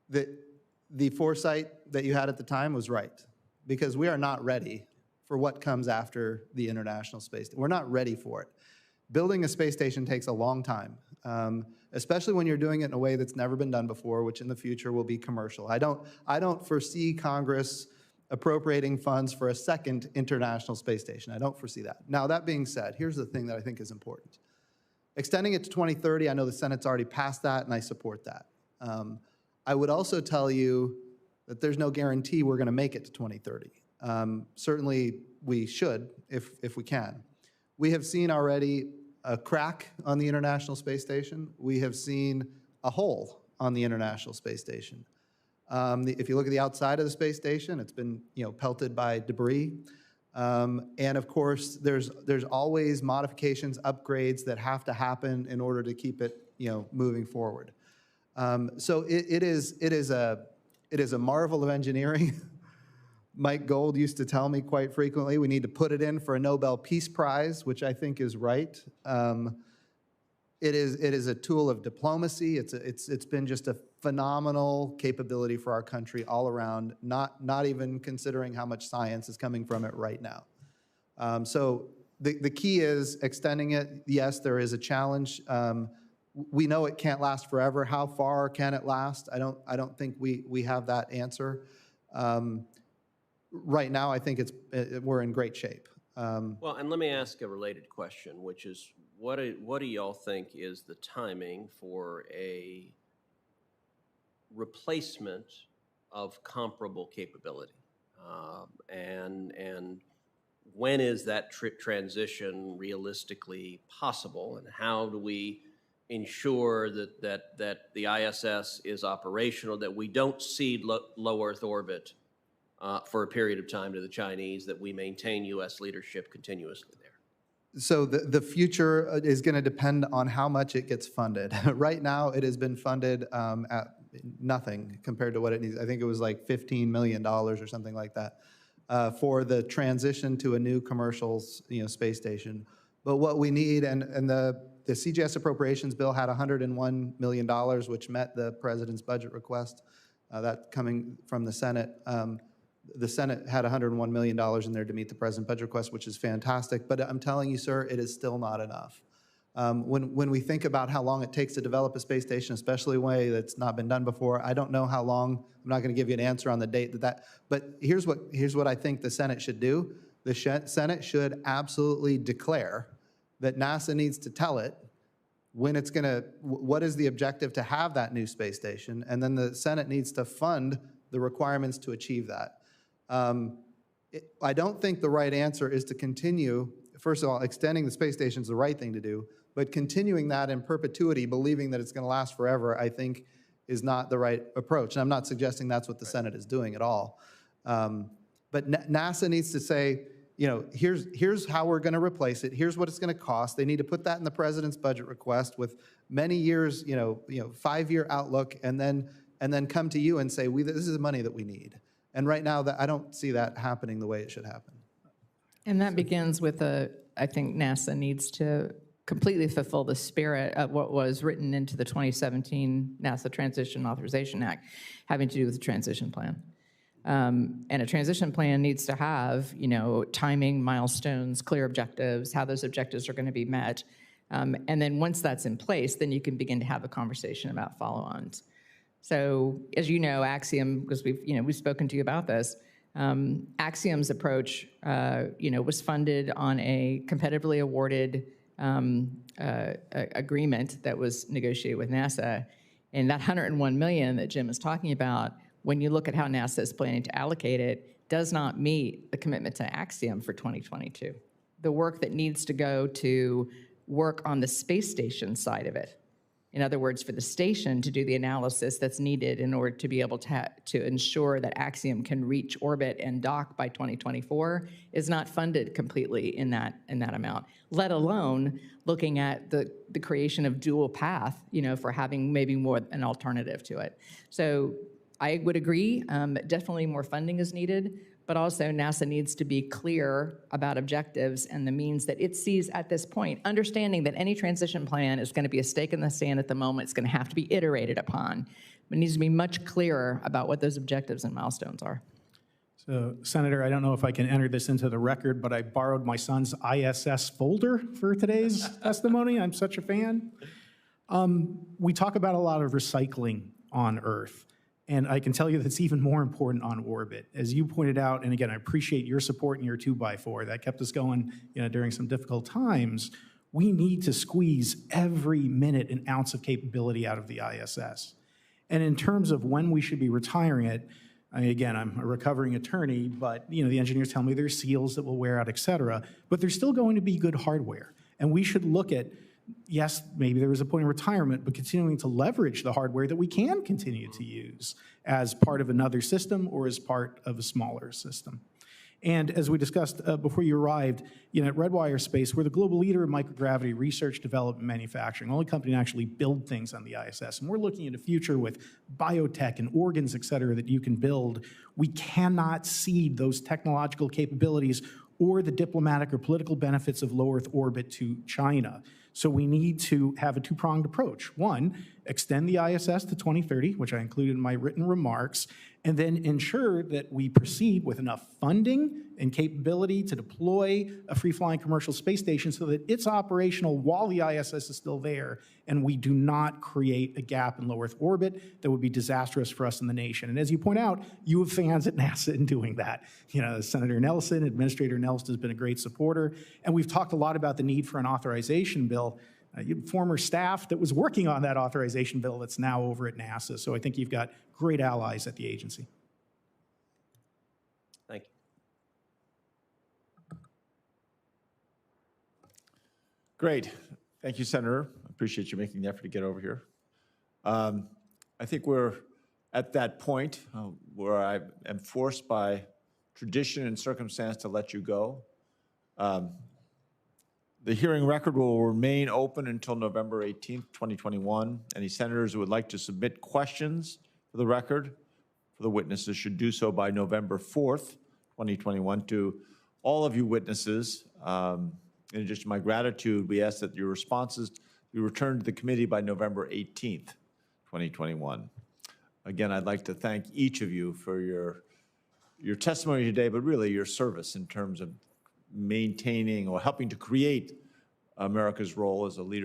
the foresight that you had at the time was right, because we are not ready for what comes after the International Space Station. We're not ready for it. Building a space station takes a long time, especially when you're doing it in a way that's never been done before, which in the future will be commercial. I don't foresee Congress appropriating funds for a second International Space Station. I don't foresee that. Now, that being said, here's the thing that I think is important. Extending it to 2030, I know the Senate's already passed that, and I support that. I would also tell you that there's no guarantee we're going to make it to 2030. Certainly, we should, if we can. We have seen already a crack on the International Space Station. We have seen a hole on the International Space Station. If you look at the outside of the space station, it's been pelted by debris. And of course, there's always modifications, upgrades that have to happen in order to keep it moving forward. So it is a marvel of engineering. Mike Gold used to tell me quite frequently, we need to put it in for a Nobel Peace Prize, which I think is right. It is a tool of diplomacy. It's been just a phenomenal capability for our country all around, not even considering how much science is coming from it right now. So the key is extending it. Yes, there is a challenge. We know it can't last forever. How far can it last? I don't think we have that answer. Right now, I think we're in great shape. Well, and let me ask a related question, which is, what do y'all think is the timing for a replacement of comparable capability? And when is that transition realistically possible? And how do we ensure that the ISS is operational, that we don't cede low Earth orbit for a period of time to the Chinese, that we maintain U.S. leadership continuously there. So the future is going to depend on how much it gets funded. Right now, it has been funded at nothing compared to what it needs. I think it was like $15 million or something like that for the transition to a new commercial, space station. But what we need, and the CGS appropriations bill had $101 million, which met the president's budget request. That coming from the Senate. The Senate had $101 million in there to meet the president's budget request, which is fantastic. But I'm telling you, sir, it is still not enough. When we think about how long it takes to develop a space station, especially a way that's not been done before, I don't know how long. I'm not going to give you an answer on the date that. But here's what I think the Senate should do. The Senate should absolutely declare that NASA needs to tell it when it's going to, what is the objective to have that new space station, and then the Senate needs to fund the requirements to achieve that. I don't think the right answer is to continue, first of all, extending the space station is the right thing to do, but continuing that in perpetuity, believing that it's going to last forever, I think is not the right approach. And I'm not suggesting that's what the Senate is doing at all. But NASA needs to say, here's how we're going to replace it. Here's what it's going to cost. They need to put that in the president's budget request with many years, 5-year outlook, and then come to you and say, this is the money that we need. And right now, I don't see that happening the way it should happen. And that begins with I think NASA needs to completely fulfill the spirit of what was written into the 2017 NASA Transition Authorization Act, having to do with the transition plan. And a transition plan needs to have, timing, milestones, clear objectives, how those objectives are going to be met. And then once that's in place, then you can begin to have a conversation about follow-ons. So, as you know, Axiom, because we've spoken to you about this, Axiom's approach, was funded on a competitively awarded agreement that was negotiated with NASA. And that $101 million that Jim is talking about, when you look at how NASA is planning to allocate it, does not meet the commitment to Axiom for 2022. The work that needs to go to work on the space station side of it. In other words, for the station to do the analysis that's needed in order to be able to ensure that Axiom can reach orbit and dock by 2024 is not funded completely in that amount, let alone looking at the creation of dual path, for having maybe more an alternative to it. So I would agree, definitely more funding is needed, but also NASA needs to be clear about objectives and the means that it sees at this point, understanding that any transition plan is going to be a stake in the sand at the moment. It's going to have to be iterated upon. But it needs to be much clearer about what those objectives and milestones are. So, Senator, I don't know if I can enter this into the record, but I borrowed my son's ISS folder for today's testimony. I'm such a fan. We talk about a lot of recycling on Earth. And I can tell you that's even more important on orbit. As you pointed out, and again, I appreciate your support and your 2x4. That kept us going during some difficult times. We need to squeeze every minute and ounce of capability out of the ISS. And in terms of when we should be retiring it, again, I'm a recovering attorney, but the engineers tell me there's seals that will wear out, et cetera. But there's still going to be good hardware. And we should look at, yes, maybe there was a point of retirement, but continuing to leverage the hardware that we can continue to use as part of another system or as part of a smaller system. And as we discussed before you arrived, at Redwire Space, we're the global leader in microgravity research, development, manufacturing, only company to actually build things on the ISS. And we're looking at a future with biotech and organs, et cetera, that you can build. We cannot cede those technological capabilities or the diplomatic or political benefits of low Earth orbit to China. So we need to have a two-pronged approach. One, extend the ISS to 2030, which I included in my written remarks, and then ensure that we proceed with enough funding and capability to deploy a free-flying commercial space station so that it's operational while the ISS is still there, and we do not create a gap in low Earth orbit that would be disastrous for us in the nation. And as you point out, you have fans at NASA in doing that. Senator Nelson, Administrator Nelson has been a great supporter, and we've talked a lot about the need for an authorization bill. Former staff that was working on that authorization bill that's now over at NASA. So I think you've got great allies at the agency. Thank you. Great. Thank you, Senator. I appreciate you making the effort to get over here. I think we're at that point where I am forced by tradition and circumstance to let you go. The hearing record will remain open until November 18th, 2021. Any senators who would like to submit questions for the record for the witnesses should do so by November 4th, 2021. To all of you witnesses, in addition to my gratitude, we ask that your responses be returned to the committee by November 18th, 2021. Again, I'd like to thank each of you for your testimony today, but really your service in terms of maintaining or helping to create America's role as a leader